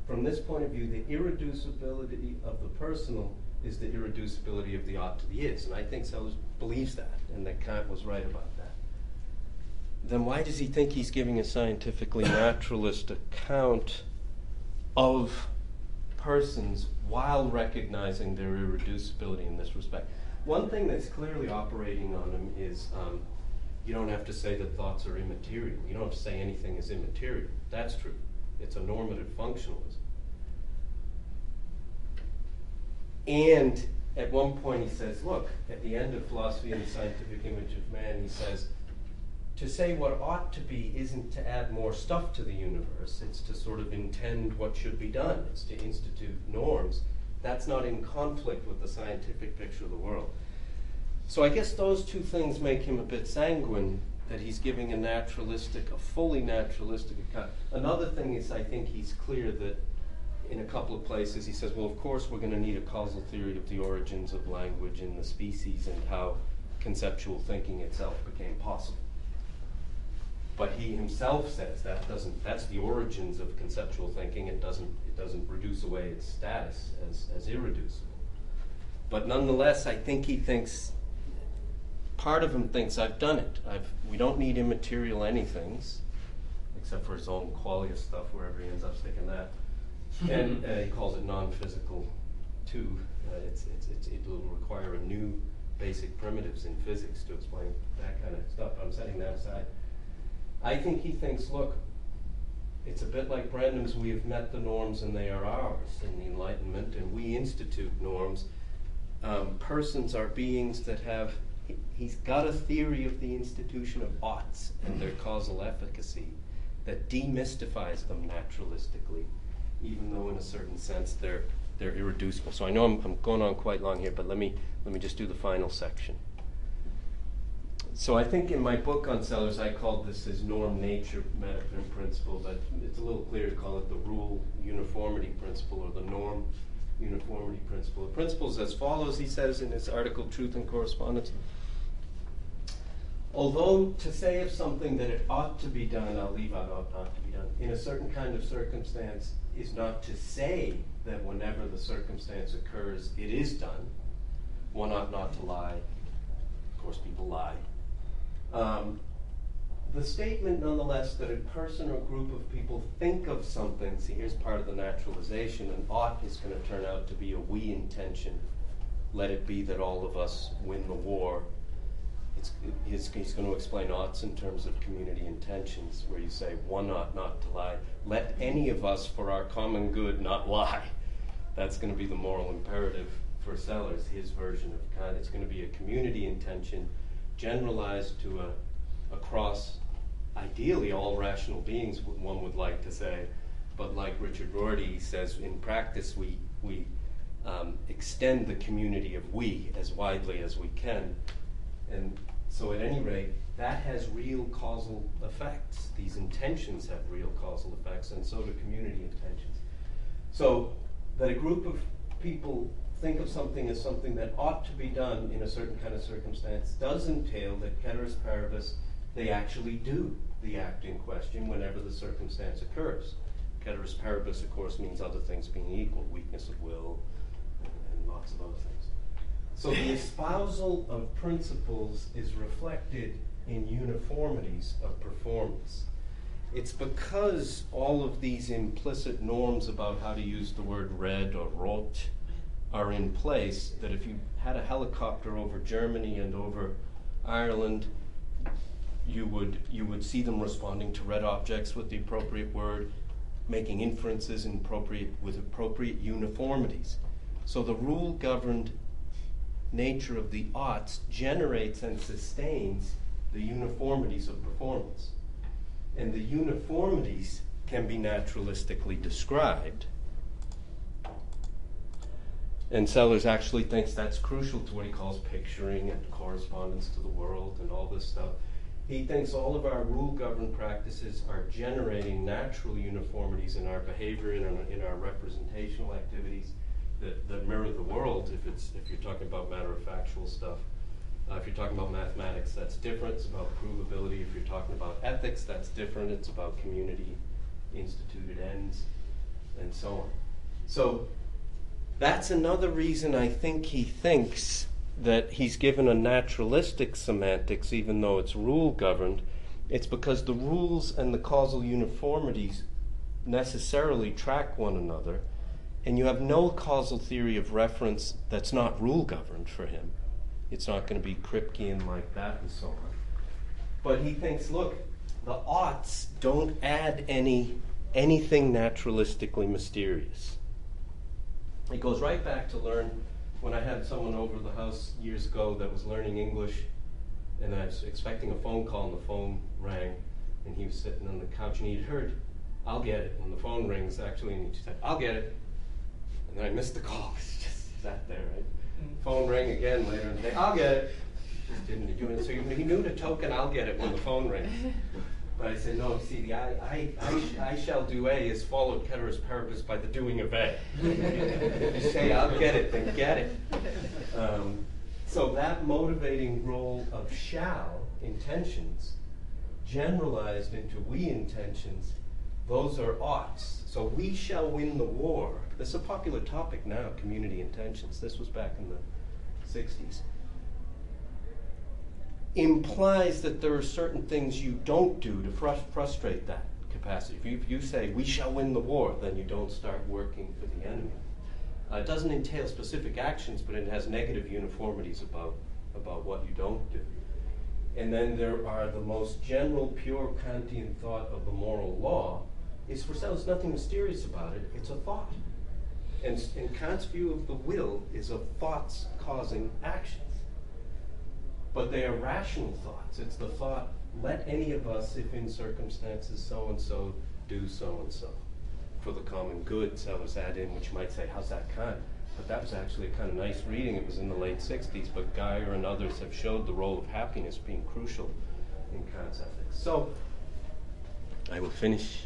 Speaker 3: From this point of view, the irreducibility of the personal is the irreducibility of the ought to the is. And I think Sellars believes that, and that Kant was right about that. Then why does he think he's giving a scientifically naturalist account of persons while recognizing their irreducibility in this respect? One thing that's clearly operating on him is you don't have to say that thoughts are immaterial. You don't have to say anything is immaterial. That's true. It's a normative functionalism. And at one point he says, look, at the end of Philosophy and the Scientific Image of Man, he says, to say what ought to be isn't to add more stuff to the universe. It's to sort of intend what should be done. It's to institute norms. That's not in conflict with the scientific picture of the world. So I guess those two things make him a bit sanguine, that he's giving a fully naturalistic account. Another thing is, I think he's clear that in a couple of places he says, well, of course we're going to need a causal theory of the origins of language in the species and how conceptual thinking itself became possible. But he himself says that's the origins of conceptual thinking. It doesn't reduce away its status as irreducible. But nonetheless, I think he thinks, part of him thinks, I've done it. We don't need immaterial anythings, except for his own qualia stuff, wherever he ends up sticking that. And he calls it non-physical too. It'll require a new basic primitives in physics to explain that kind of stuff. I'm setting that aside. I think he thinks, look, it's a bit like Brandam's, we have met the norms and they are ours in the Enlightenment, and we institute norms. Persons are beings that have, he's got a theory of the institution of oughts and their causal efficacy that demystifies them naturalistically, even though in a certain sense they're irreducible. So I know I'm going on quite long here, but let me just do the final section. So I think in my book on Sellars, I called this as norm nature management principle, but it's a little clearer to call it the rule uniformity principle or the norm uniformity principle. The principle is as follows, he says in his article, Truth and Correspondence. Although to say of something that it ought to be done, I'll leave out ought not to be done, in a certain kind of circumstance is not to say that whenever the circumstance occurs, it is done. One ought not to lie. Of course, people lie. The statement, nonetheless, that a person or group of people think of something, see, here's part of the naturalization, an ought is going to turn out to be a we intention. Let it be that all of us win the war. He's going to explain oughts in terms of community intentions, where you say, one ought not to lie. Let any of us, for our common good, not lie. That's going to be the moral imperative for Sellars, his version of kind. It's going to be a community intention generalized to across, ideally, all rational beings, one would like to say. But like Richard Rorty says, in practice, we extend the community of we as widely as we can. And so at any rate, that has real causal effects. These intentions have real causal effects, and so do community intentions. So that a group of people think of something as something that ought to be done in a certain kind of circumstance does entail that ceteris paribus, they actually do the act in question whenever the circumstance occurs. Ceteris paribus, of course, means other things being equal, weakness of will, and lots of other things. So the espousal of principles is reflected in uniformities of performance. It's because all of these implicit norms about how to use the word read or rot are in place that if you had a helicopter over Germany and over Ireland, you would see them responding to read objects with the appropriate word, making inferences with appropriate uniformities. So the rule-governed nature of the oughts generates and sustains the uniformities of performance. And the uniformities can be naturalistically described. And Sellars actually thinks that's crucial to what he calls picturing and correspondence to the world and all this stuff. He thinks all of our rule-governed practices are generating natural uniformities in our behavior, in our representational activities that mirror the world. If you're talking about matter-of-factual stuff, if you're talking about mathematics, that's different. It's about provability. If you're talking about ethics, that's different. It's about community-instituted ends, and so on. So that's another reason I think he thinks that he's given a naturalistic semantics, even though it's rule-governed. It's because the rules and the causal uniformities necessarily track one another, and you have no causal theory of reference that's not rule-governed for him. It's not going to be Kripkean like that and so on. But he thinks, look, the oughts don't add anything naturalistically mysterious. It goes right back to learn when I had someone over the house years ago that was learning English, and I was expecting a phone call, and the phone rang, and he was sitting on the couch, and he'd heard, "I'll get it," and the phone rings, actually, and he said, "I'll get it," and then I missed the call. It's just sat there, right? Phone rang again later in the day, "I'll get it." Just didn't do it. So he knew the token, "I'll get it," when the phone rings. But I said, no, see, the I shall do A is followed ceteris paribus by the doing of A. If you say, "I'll get it," then get it. So that motivating role of shall intentions, generalized into we intentions, those are oughts. So we shall win the war. This is a popular topic now, community intentions. This was back in the 60s. Implies that there are certain things you don't do to frustrate that capacity. If you say, "We shall win the war," then you don't start working for the enemy. It doesn't entail specific actions, but it has negative uniformities about what you don't do. And then there are the most general, pure Kantian thought of the moral law. Is for Sellars nothing mysterious about it. It's a thought. And Kant's view of the will is of thoughts causing actions. But they are rational thoughts. It's the thought, let any of us, if in circumstances so-and-so, do so-and-so. For the common good, Sellars add in, which might say, how's that Kant? but that was actually a kind of nice reading. It was in the late 60s, but Geyer and others have showed the role of happiness being crucial in Kant's ethics. So, I will finish.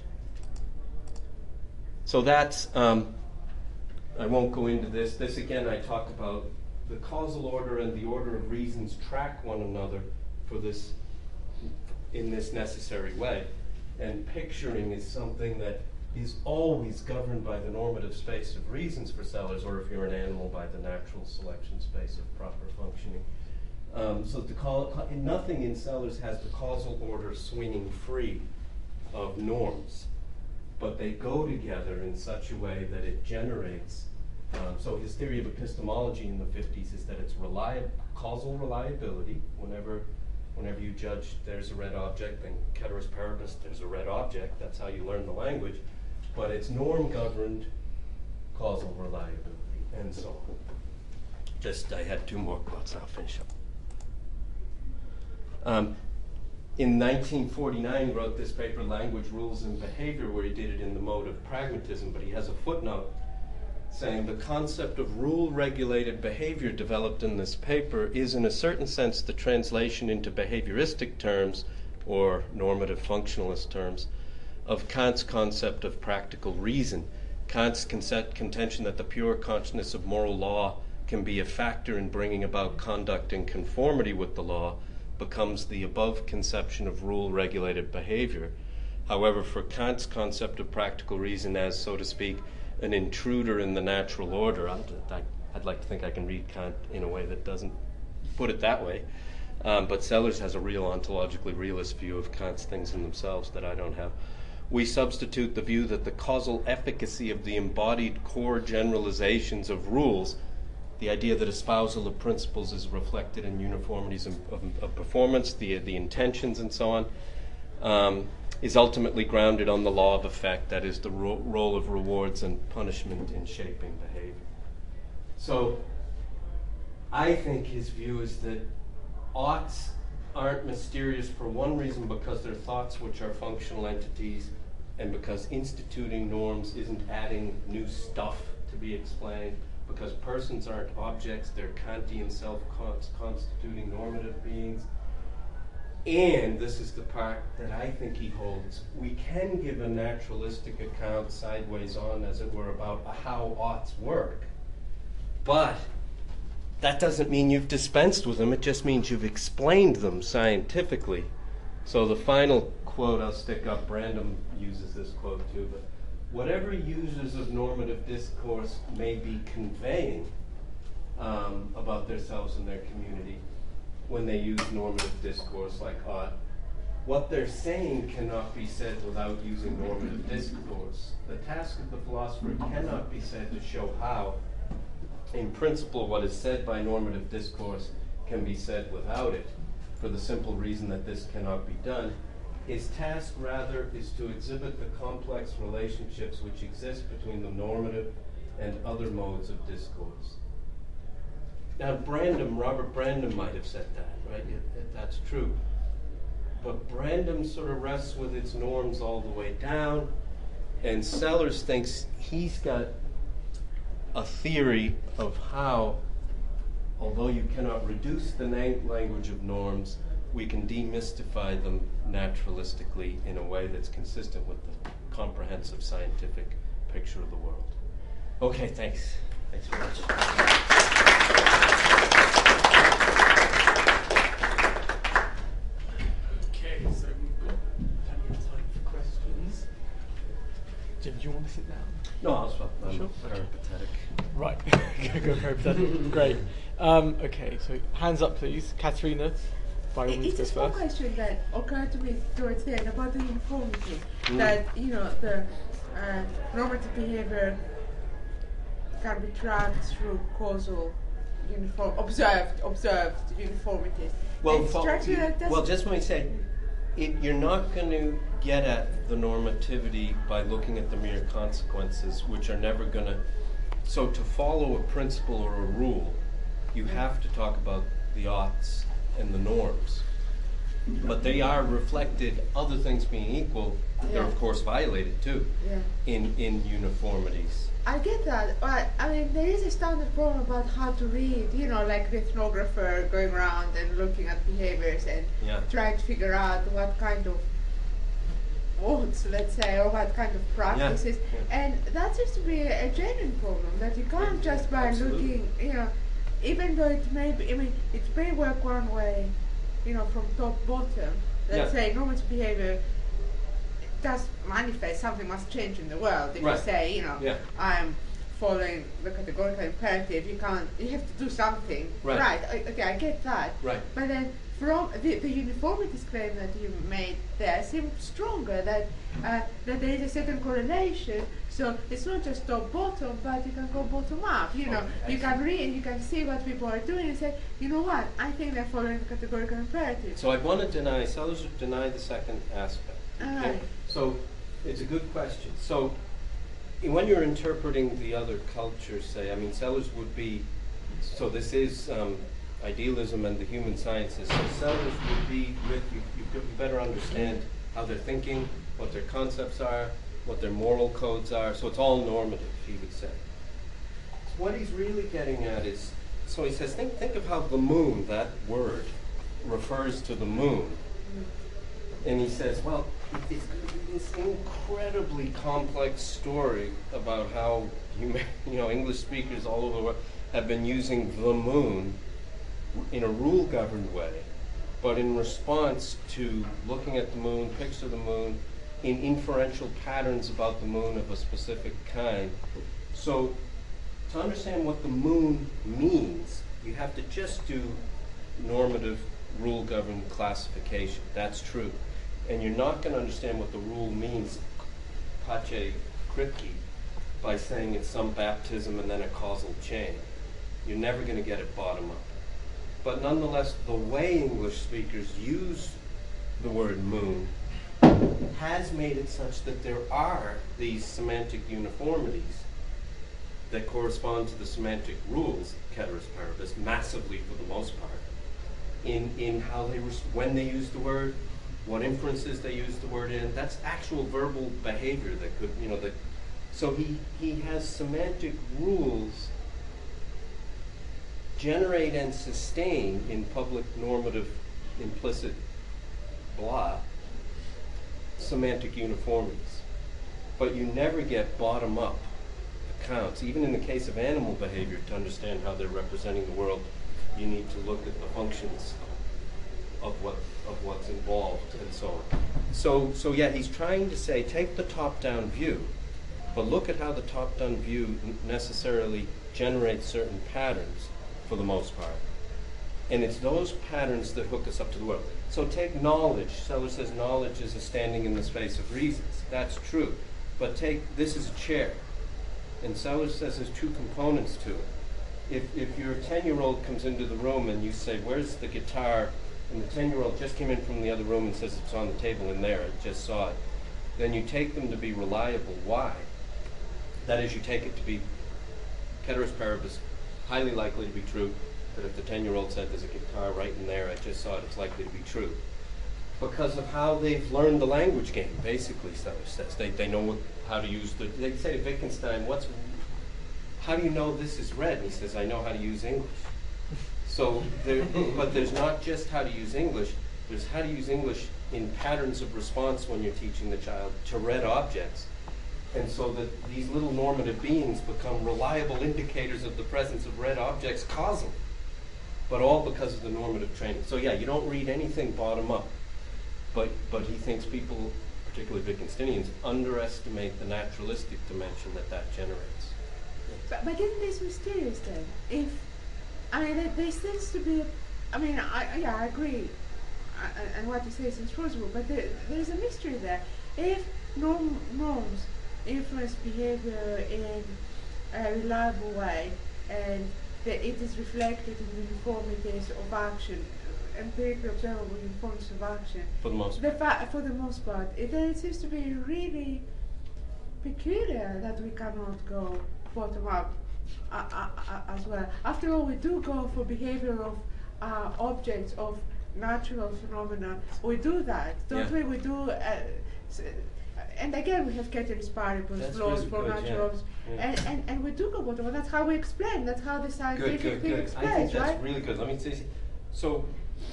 Speaker 3: So that's, I won't go into this. This again, I talk about the causal order and the order of reasons track one another for this, in this necessary way. And picturing is something that is always governed by the normative space of reasons for Sellars, or if you're an animal, by the natural selection space of proper functioning. So nothing in Sellars has the causal order swinging free of norms, but they go together in such a way that it generates. So his theory of epistemology in the 50s is that it's causal reliability. Whenever you judge there's a red object, then ceteris paribus, there's a red object. That's how you learn the language. But it's norm-governed causal reliability, and so on. I had two more quotes, and I'll finish up. In 1949, he wrote this paper, Language, Rules, and Behavior, where he did it in the mode of pragmatism, but he has a footnote saying the concept of rule-regulated behavior developed in this paper is, in a certain sense, the translation into behavioristic terms, or normative functionalist terms, of Kant's concept of practical reason. Kant's contention that the pure consciousness of moral law can be a factor in bringing about conduct in conformity with the law becomes the above conception of rule-regulated behavior. However, for Kant's concept of practical reason as, so to speak, an intruder in the natural order, I'd like to think I can read Kant in a way that doesn't put it that way, but Sellars has a real ontologically realist view of Kant's things in themselves that I don't have. We substitute the view that the causal efficacy of the embodied core generalizations of rules, the idea that espousal of principles is reflected in uniformities of performance, the intentions and so on, is ultimately grounded on the law of effect, that is, the role of rewards and punishment in shaping behavior. So I think his view is that oughts aren't mysterious for one reason, because they're thoughts which are functional entities, and because instituting norms isn't adding new stuff to be explained, because persons aren't objects, they're Kantian self-constituting normative beings. And this is the part that I think he holds. We can give a naturalistic account sideways on, as it were, about how oughts work, but that doesn't mean you've dispensed with them. It just means you've explained them scientifically. So the final quote I'll stick up, Brandom uses this quote too, but whatever users of normative discourse may be conveying about themselves and their community when they use normative discourse like ought, what they're saying cannot be said without using normative discourse. The task of the philosopher cannot be said to show how, in principle, what is said by normative discourse can be said without it, for the simple reason that this cannot be done. His task, rather, is to exhibit the complex relationships which exist between the normative and other modes of discourse. Now, Robert Brandom might have said that, right? That's true. But Brandom sort of rests with its norms all the way down, and Sellars thinks he's got a theory of how, although you cannot reduce the language of norms, we can demystify them naturalistically in a way that's consistent with the comprehensive scientific picture of the world. Okay, thanks. Thanks very much.
Speaker 2: Okay, so we've got plenty of time for questions. Jim, do you want to sit down?
Speaker 3: No, I'll stop. I'm
Speaker 2: sure.
Speaker 3: peripatetic.
Speaker 2: Right, go peripatetic. Great. Okay, so hands up, please. Katerina, by all means, go
Speaker 4: It's a small
Speaker 2: first.
Speaker 4: question that occurred to me towards the end about the uniformity. That, the normative behavior can be tracked through causal observed uniformities.
Speaker 3: Well,
Speaker 4: It strikes me that that's
Speaker 3: just let me say, you're not going to get at the normativity by looking at the mere consequences, which are never going to. So to follow a principle or a rule, you have to talk about the oughts and the norms. But they are reflected, other things being equal, they're
Speaker 4: Yeah.
Speaker 3: of course violated too
Speaker 4: Yeah.
Speaker 3: in uniformities.
Speaker 4: I get that, but I mean, there is a standard problem about how to read, like the ethnographer going around and looking at behaviors and
Speaker 3: Yeah.
Speaker 4: trying to figure out what kind of modes, let's say, or what kind of practices.
Speaker 3: Yeah.
Speaker 4: And that seems to be a genuine problem, that you can't just by
Speaker 3: Absolutely.
Speaker 4: looking, even though it may be, it may work one way, from top bottom. Let's
Speaker 3: Yeah.
Speaker 4: say normative behavior does manifest, something must change in the world. If
Speaker 3: Right.
Speaker 4: you say,
Speaker 3: Yeah.
Speaker 4: I'm following the categorical imperative, you have to do something.
Speaker 3: Right.
Speaker 4: Okay, I get that.
Speaker 3: Right.
Speaker 4: But then from the uniformities claim that you made there seems stronger, that there is a certain correlation. So it's not just top bottom, but you can go bottom up. You can read, you can see what people are doing and say, you know what, I think they're following the categorical imperative.
Speaker 3: So I want to deny, Sellars would deny the second aspect.
Speaker 4: Alright.
Speaker 3: So it's a good question. So when you're interpreting the other cultures, say, Sellars would be, so this is idealism and the human sciences. So Sellars would be with you. You better understand how they're thinking, what their concepts are, what their moral codes are. So it's all normative, he would say. So what he's really getting at is, so he says, think of how the moon, that word, refers to the moon. And he says, well, it's this incredibly complex story about how English speakers all over the world have been using the moon in a rule-governed way, but in response to looking at the moon, pictures of the moon, in inferential patterns about the moon of a specific kind. So to understand what the moon means, you have to just do normative rule-governed classification. That's true. And you're not going to understand what the rule means, pace crypti, by saying it's some baptism and then a causal chain. You're never going to get it bottom up. But nonetheless, the way English speakers use the word moon has made it such that there are these semantic uniformities that correspond to the semantic rules, ceteris paribus, massively for the most part, in how they, when they use the word, what inferences they use the word in. That's actual verbal behavior that could, so he has semantic rules generate and sustain in public normative implicit blah semantic uniformities. But you never get bottom up accounts. Even in the case of animal behavior, to understand how they're representing the world, you need to look at the functions of what's involved and so on. So yeah, he's trying to say, take the top-down view, but look at how the top-down view necessarily generates certain patterns for the most part. And it's those patterns that hook us up to the world. So take knowledge. Sellars says knowledge is a standing in the space of reasons. That's true. But this is a chair. And Sellars says there's two components to it. If your 10-year-old comes into the room and you say, where's the guitar? And the 10-year-old just came in from the other room and says it's on the table in there, I just saw it. Then you take them to be reliable. Why? That is, you take it to be ceteris paribus, highly likely to be true, that if the 10-year-old said there's a guitar right in there, I just saw it, it's likely to be true. Because of how they've learned the language game, basically, Sellars says. They know how to use they say to Wittgenstein, how do you know this is red? And he says, I know how to use English. So, but there's not just how to use English, there's how to use English in patterns of response when you're teaching the child to red objects. And so that these little normative beings become reliable indicators of the presence of red objects causally, but all because of the normative training. So yeah, you don't read anything bottom up, but he thinks people, particularly Wittgensteinians, underestimate the naturalistic dimension that generates.
Speaker 4: But isn't this mysterious then? There seems to be, I agree, and what you say is plausible, but there's a mystery there. If norms influence behavior in a reliable way, and that it is reflected in uniformities of action, empirically observable uniformities of action,
Speaker 3: For the most part.
Speaker 4: For the most part, then it seems to be really peculiar that we cannot go bottom up as well. After all, we do go for behavior of objects of natural phenomena, we do that, don't
Speaker 3: Yeah.
Speaker 4: we? We do, and again, we have categories, particles,
Speaker 3: That's
Speaker 4: flows,
Speaker 3: really
Speaker 4: for
Speaker 3: good,
Speaker 4: naturals,
Speaker 3: yeah.
Speaker 4: and we do go about it. That's how we explain. That's how the
Speaker 3: Good,
Speaker 4: scientific
Speaker 3: good,
Speaker 4: thing
Speaker 3: good. I
Speaker 4: explains,
Speaker 3: think that's
Speaker 4: right?
Speaker 3: really good. Let me say. So,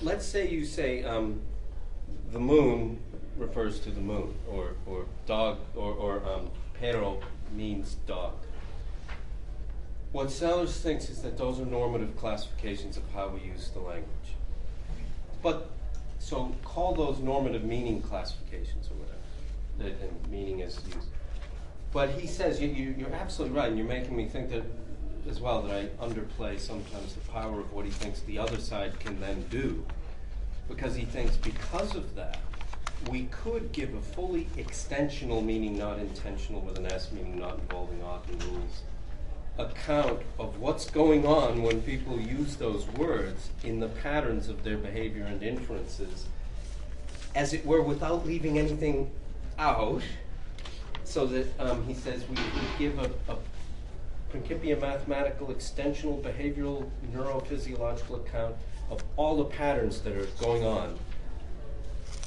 Speaker 3: let's say you say the moon refers to the moon, or dog, or perro means dog. What Sellars thinks is that those are normative classifications of how we use the language. But so call those normative meaning classifications or whatever, and meaning is used. But he says you're absolutely right, and you're making me think that as well that I underplay sometimes the power of what he thinks the other side can then do, because he thinks because of that we could give a fully extensional, meaning not intentional with an S, meaning not involving ought and rules, account of what's going on when people use those words in the patterns of their behavior and inferences, as it were, without leaving anything out, so that he says we give a Principia mathematical, extensional, behavioral, neurophysiological account of all the patterns that are going on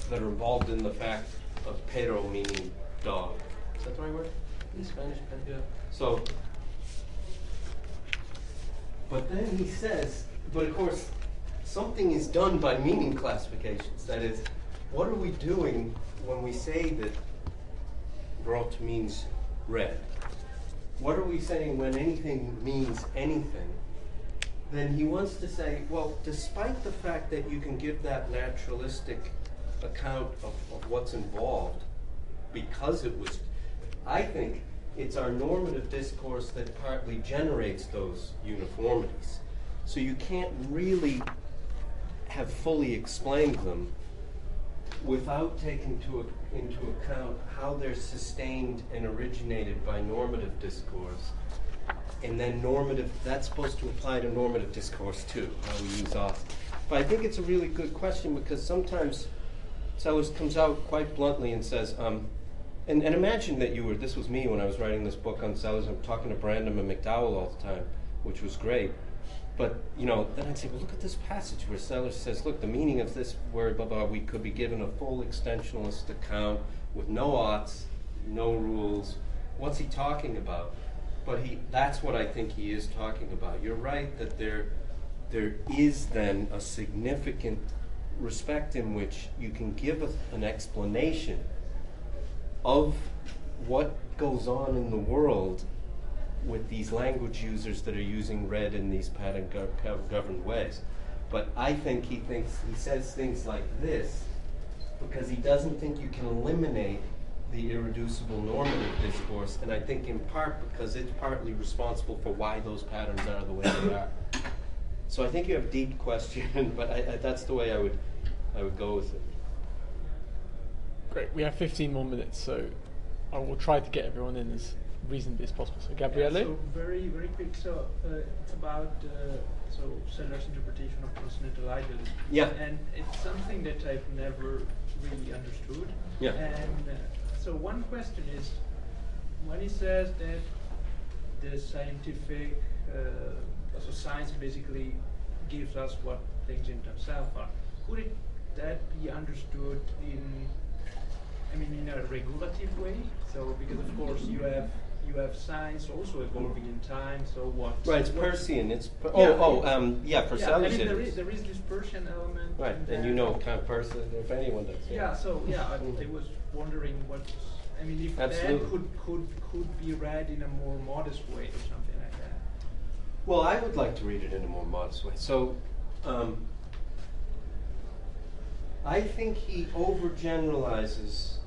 Speaker 3: that are involved in the fact of perro meaning dog. Is that the right word in Spanish? So, but then he says, but of course, something is done by meaning classifications. That is, what are we doing when we say that rot means red? What are we saying when anything means anything? Then he wants to say, well, despite the fact that you can give that naturalistic account of what's involved, because it was, I think it's our normative discourse that partly generates those uniformities. So you can't really have fully explained them without taking into account how they're sustained and originated by normative discourse. And then that's supposed to apply to normative discourse too, how we use ought. But I think it's a really good question, because sometimes Sellars comes out quite bluntly and says, and imagine that this was me when I was writing this book on Sellars. I'm talking to Brandon and McDowell all the time, which was great. But, then I'd say, well, look at this passage where Sellars says, look, the meaning of this word, blah, blah, we could be given a full extensionalist account with no oughts, no rules. What's he talking about? But that's what I think he is talking about. You're right that there is then a significant respect in which you can give an explanation of what goes on in the world with these language users that are using red in these pattern governed ways. But I think he says things like this because he doesn't think you can eliminate the irreducible normative discourse, and I think in part because it's partly responsible for why those patterns are the way they are. So I think you have a deep question, but that's the way I would go with it.
Speaker 2: Great. We have 15 more minutes, so I will try to get everyone in as reasonably as possible. So, Gabriele?
Speaker 5: So very, very quick. So it's about Sellars' interpretation of transcendental idealism.
Speaker 3: Yeah.
Speaker 5: And it's something that I've never really understood.
Speaker 3: Yeah.
Speaker 5: And so one question is, when he says that the scientific, so science basically gives us what things in themselves are, could that be understood in a regulative way? So because of course you have science also evolving in time. So what?
Speaker 3: Right, it's Persian. It's for Sellars
Speaker 5: there
Speaker 3: it is.
Speaker 5: is this Persian element.
Speaker 3: Right, and you know kind of Persian, if anyone does.
Speaker 5: Yeah. So I was wondering if
Speaker 3: Absolutely.
Speaker 5: that could be read in a more modest way or something like that.
Speaker 3: Well, I would like to read it in a more modest way. So, I think he overgeneralizes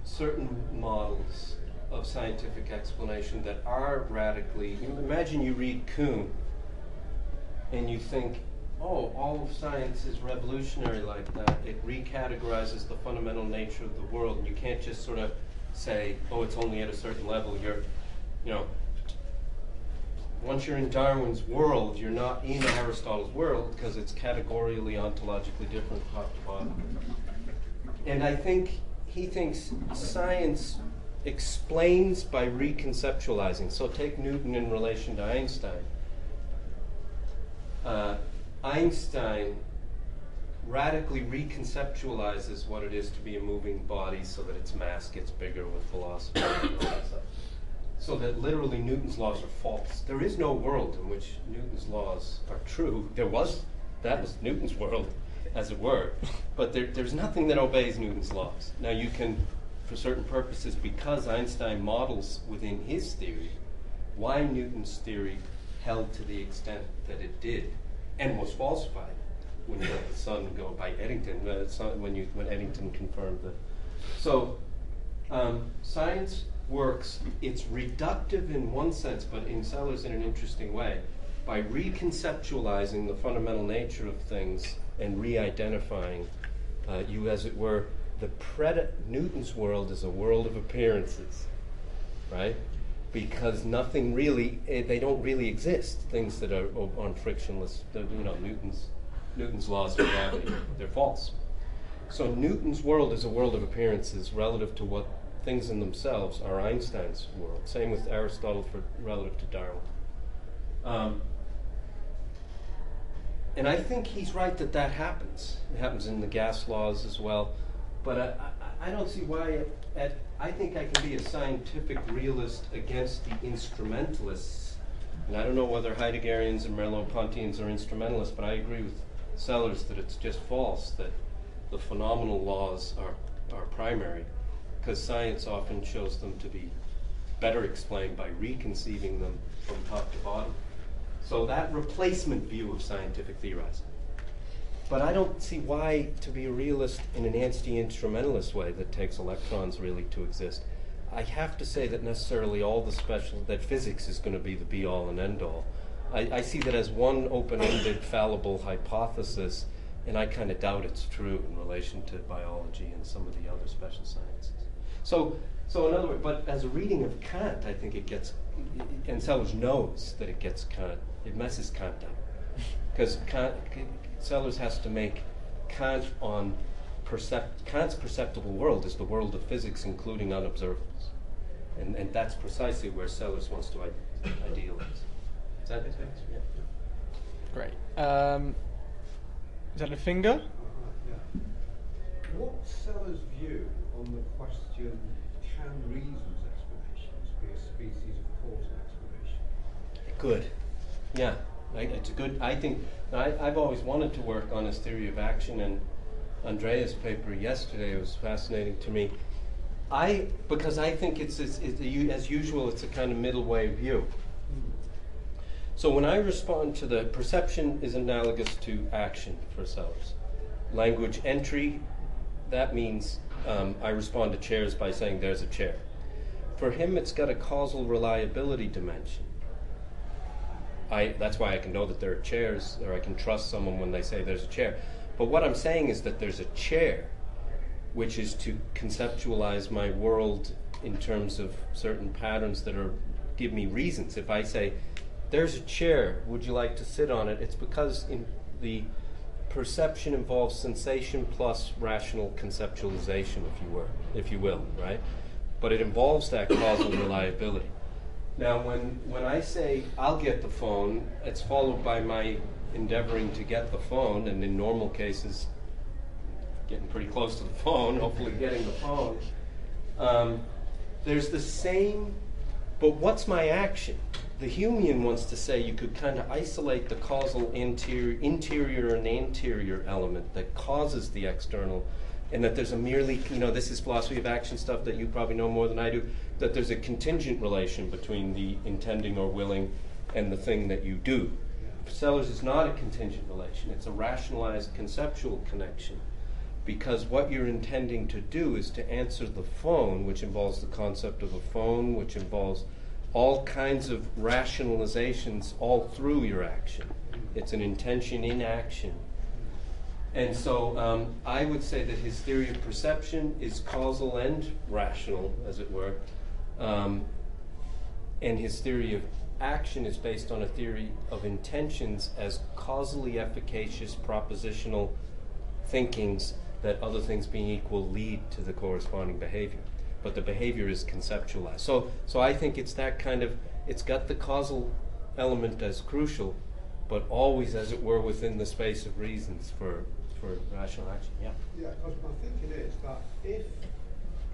Speaker 3: certain models of scientific explanation that are radically. Imagine you read Kuhn and you think, oh, all of science is revolutionary like that. It recategorizes the fundamental nature of the world, and you can't just sort of say, oh, it's only at a certain level. Once you're in Darwin's world, you're not in Aristotle's world because it's categorially, ontologically different top to bottom. And I think he thinks science explains by reconceptualizing. So take Newton in relation to Einstein. Einstein radically reconceptualizes what it is to be a moving body so that its mass gets bigger with velocity and all that stuff. So that literally Newton's laws are false. There is no world in which Newton's laws are true. That was Newton's world, as it were. But there's nothing that obeys Newton's laws. Now you can, for certain purposes, because Einstein models within his theory why Newton's theory held to the extent that it did and was falsified when you let the sun go by Eddington, when Eddington confirmed that. So science works, it's reductive in one sense, but in Sellars in an interesting way, by reconceptualizing the fundamental nature of things and re-identifying you, as it were, Newton's world is a world of appearances, right? Because nothing really, they don't really exist, things that are on frictionless, Newton's laws of gravity, they're false. So Newton's world is a world of appearances relative to what things in themselves are Einstein's world. Same with Aristotle relative to Darwin. And I think he's right that happens. It happens in the gas laws as well. But I don't see why, I think I can be a scientific realist against the instrumentalists. And I don't know whether Heideggerians and Merleau-Pontians are instrumentalists, but I agree with Sellars that it's just false, that the phenomenal laws are primary, because science often shows them to be better explained by reconceiving them from top to bottom. So that replacement view of scientific theorizing. But I don't see why to be a realist in an anti-instrumentalist way that takes electrons really to exist. I have to say that necessarily that physics is going to be the be-all and end-all. I see that as one open-ended, fallible hypothesis, and I kind of doubt it's true in relation to biology and some of the other special sciences. So in other words, but as a reading of Kant, I think it gets, and Sellars knows that it messes Kant up. Because Sellars has to make Kant on Kant's perceptible world is the world of physics, including unobservables. And that's precisely where Sellars wants to idealize. Does that make sense? Yeah.
Speaker 2: Great. Is that a finger?
Speaker 6: Yeah. What's Sellars' view on the question, can reason's explanations be a species of causal explanation?
Speaker 3: Good. Yeah. It's a good, I think, I've always wanted to work on his theory of action, and Andrea's paper yesterday was fascinating to me. Because I think it's as usual, it's a kind of middle way view. So when I respond to the perception is analogous to action for Sellars. Language entry, that means I respond to chairs by saying there's a chair. For him, it's got a causal reliability dimension. That's why I can know that there are chairs, or I can trust someone when they say there's a chair. But what I'm saying is that there's a chair, which is to conceptualize my world in terms of certain patterns that give me reasons. If I say, there's a chair, would you like to sit on it? It's because in the perception involves sensation plus rational conceptualization, if you will, right? But it involves that causal reliability. Now, when I say I'll get the phone, it's followed by my endeavoring to get the phone, and in normal cases, getting pretty close to the phone, hopefully getting the phone. There's the same, but what's my action? The Humean wants to say you could kind of isolate the causal interior and anterior element that causes the external, and that there's a merely, this is philosophy of action stuff that you probably know more than I do, that there's a contingent relation between the intending or willing and the thing that you do. Sellars is not a contingent relation, it's a rationalized conceptual connection, because what you're intending to do is to answer the phone, which involves the concept of a phone, which involves all kinds of rationalizations all through your action. It's an intention in action. And so I would say that his theory of perception is causal and rational, as it were. And his theory of action is based on a theory of intentions as causally efficacious propositional thinkings that, other things being equal, lead to the corresponding behavior. But the behavior is conceptualized. So I think it's that kind of, it's got the causal element as crucial, but always, as it were, within the space of reasons for for rational action. Yeah.
Speaker 6: Yeah, because my thinking is that if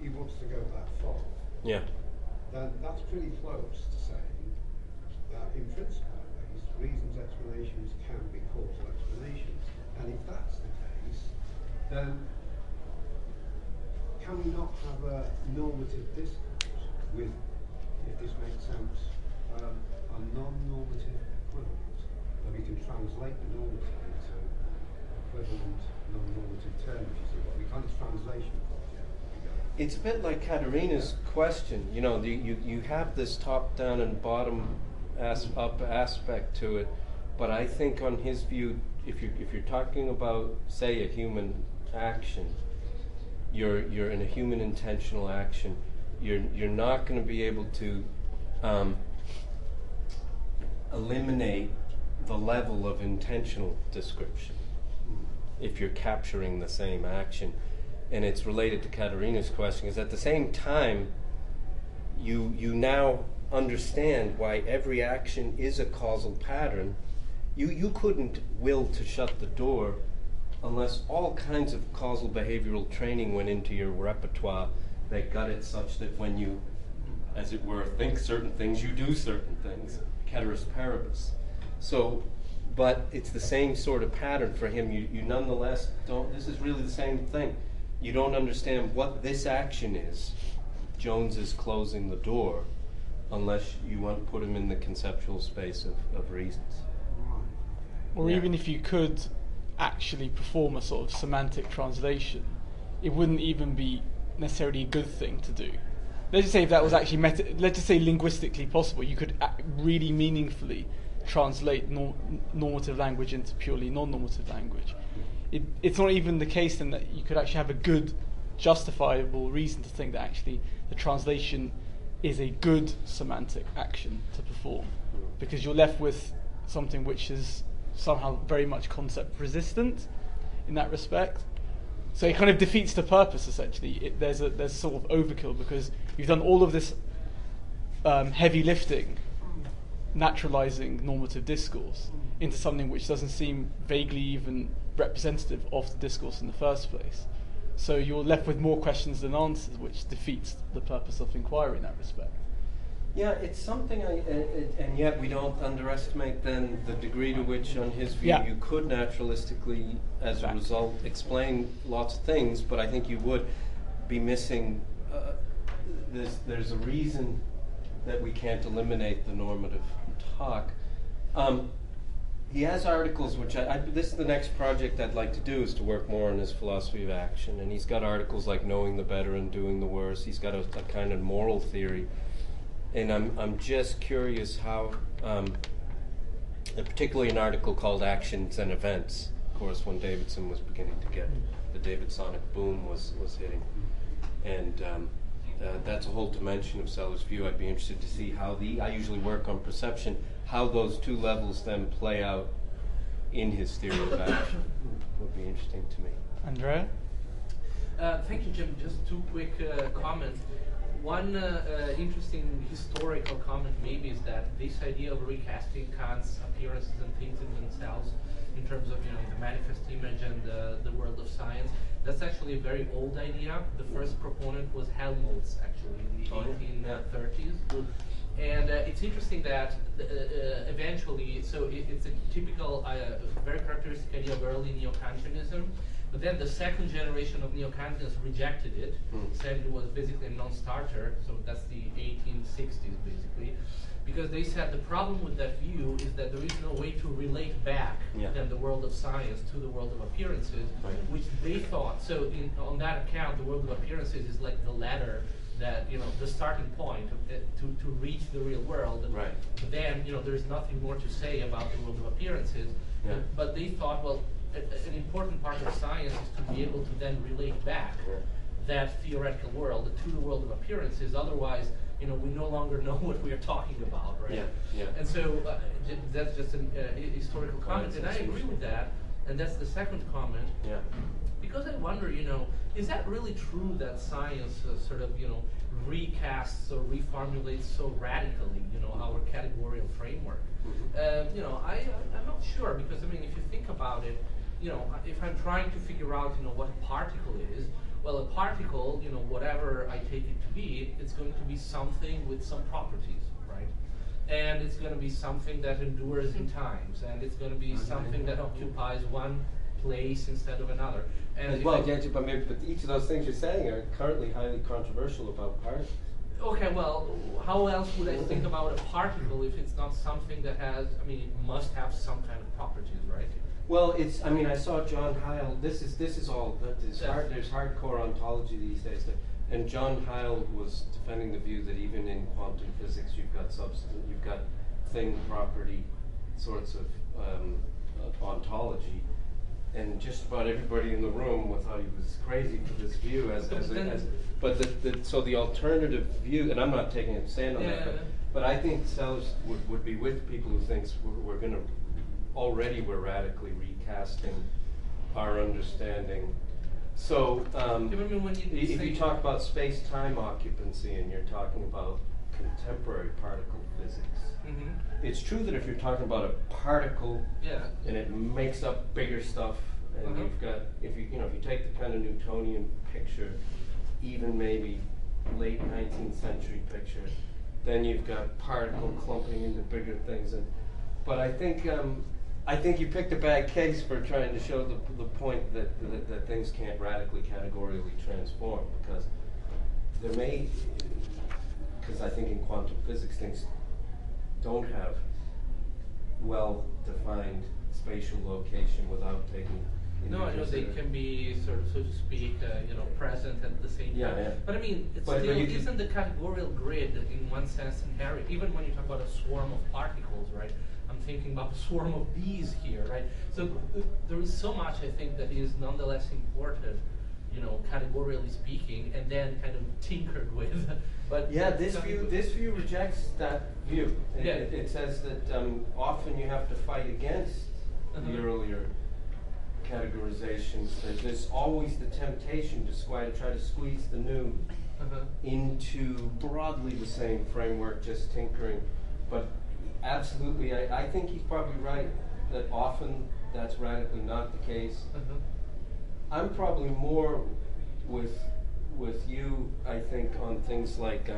Speaker 6: he wants to go that far,
Speaker 3: Yeah.
Speaker 6: then that's pretty close to saying that in principle at least, reasons explanations can be causal explanations. And if that's the case, then can we not have a normative discourse with, if this makes sense, a non-normative equivalent, where we can translate the normative into equivalent non-normative terms, you see what we kind of translation project.
Speaker 3: It's a bit like Katerina's question. You know, you have this top-down and bottom-up aspect to it, but I think on his view, if you're talking about, say, a human action, you're in a human intentional action, you're not going to be able to eliminate the level of intentional description if you're capturing the same action. And it's related to Katerina's question, is at the same time, you now understand why every action is a causal pattern. You couldn't will to shut the door unless all kinds of causal behavioral training went into your repertoire that got it such that when you, as it were, think certain things, you do certain things, ceteris paribus. So, but it's the same sort of pattern for him. You nonetheless don't, this is really the same thing. You don't understand what this action is, Jones is closing the door, unless you want to put him in the conceptual space of reasons.
Speaker 2: Or
Speaker 3: Yeah.
Speaker 2: even if you could actually perform a sort of semantic translation, it wouldn't even be necessarily a good thing to do. Let's just say if that was actually let's just say linguistically possible, you could really meaningfully translate normative language into purely non-normative language. It's not even the case then that you could actually have a good, justifiable reason to think that actually the translation is a good semantic action to perform, because you're left with something which is somehow very much concept resistant in that respect. So it kind of defeats the purpose essentially. There's sort of overkill, because you've done all of this heavy lifting, naturalizing normative discourse into something which doesn't seem vaguely even representative of the discourse in the first place. So you're left with more questions than answers, which defeats the purpose of inquiry in that respect.
Speaker 3: Yeah, it's something, and yet we don't underestimate then the degree to which, on his view,
Speaker 2: Yeah.
Speaker 3: you could naturalistically, as
Speaker 2: Exactly.
Speaker 3: a result, explain lots of things, but I think you would be missing, there's a reason that we can't eliminate the normative talk. He has articles, which this is the next project I'd like to do, is to work more on his philosophy of action. And he's got articles like Knowing the Better and Doing the Worse. He's got a kind of moral theory. And I'm just curious how, particularly an article called Actions and Events, of course, when Davidson was beginning to get, the Davidsonic boom was hitting. And that's a whole dimension of Sellars' view. I'd be interested to see how I usually work on perception, how those two levels then play out in his theory of action would be interesting to me.
Speaker 2: Andrea?
Speaker 7: Thank you, Jim. Just two quick comments. One interesting historical comment maybe is that this idea of recasting Kant's appearances and things in themselves in terms of the manifest image and the world of science, that's actually a very old idea. The first proponent was Helmholtz, actually, in the 1830s. And it's interesting that eventually, so it's a typical, very characteristic idea of early Neo-Kantianism, but then the second generation of Neo-Kantians rejected it, said it was basically a non-starter, so that's the 1860s basically, because they said the problem with that view is that there is no way to relate back then the world of science to the world of appearances, which they thought, so on that account, the world of appearances is like the ladder that, the starting point to reach the real world.
Speaker 3: Right.
Speaker 7: But then, there's nothing more to say about the world of appearances.
Speaker 3: Yeah.
Speaker 7: But they thought, well, an important part of science is to be able to then relate back that theoretical world to the world of appearances. Otherwise, we no longer know what we are talking about, right?
Speaker 3: Yeah, yeah.
Speaker 7: And so that's just a historical comment, and I agree with that. And that's the second comment.
Speaker 3: Yeah.
Speaker 7: Because I wonder, is that really true that science sort of, recasts or reformulates so radically, our categorical framework? I'm not sure, because if you think about it, if I'm trying to figure out, what a particle is, well, a particle, whatever I take it to be, it's going to be something with some properties, right? And it's going to be something that endures in times, and it's going to be something that occupies one place instead of another. And
Speaker 3: but each of those things you're saying are currently highly controversial about particles.
Speaker 7: okay, well, how else would I think about a particle if it's not something that has, it must have some kind of properties, right?
Speaker 3: Well, I saw John Heil. This is all. There's hardcore ontology these days, and John Heil was defending the view that even in quantum physics, you've got thing property sorts of ontology, and just about everybody in the room thought he was crazy for this view. So the alternative view, and I'm not taking a stand on that, but I think Sellars would be with people who thinks we're going to. Already we're radically recasting our understanding. So if you talk about space-time occupancy and you're talking about contemporary particle physics, it's true that if you're talking about a particle and it makes up bigger stuff, and you've got, if you take the kind of Newtonian picture, even maybe late 19th century picture, then you've got particle clumping into bigger things. But I think you picked a bad case for trying to show the point that things can't radically categorically transform, because I think in quantum physics things don't have well-defined spatial location without taking.
Speaker 7: No, I know they can be sort of, so to speak, present at the same time.
Speaker 3: Yeah.
Speaker 7: But isn't the categorical grid in one sense inherent? Even when you talk about a swarm of particles, right? I'm thinking about a swarm of bees here, right? So there is so much, I think, that is nonetheless important, categorically speaking, and then kind of tinkered with. But
Speaker 3: this view rejects that view. It says that often you have to fight against the earlier categorizations. There's always the temptation to try to squeeze the new into broadly the same framework, just tinkering. But absolutely, I think he's probably right that often that's radically not the case. I'm probably more with you, I think, on things like, he's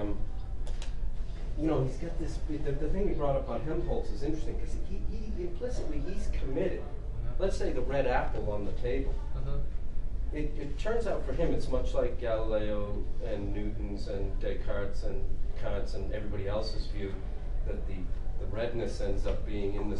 Speaker 3: got this, the thing he brought up on Helmholtz is interesting, because he implicitly, he's committed. Let's say the red apple on the table. It turns out for him it's much like Galileo and Newton's and Descartes and Kant's and everybody else's view, that the redness ends up being in the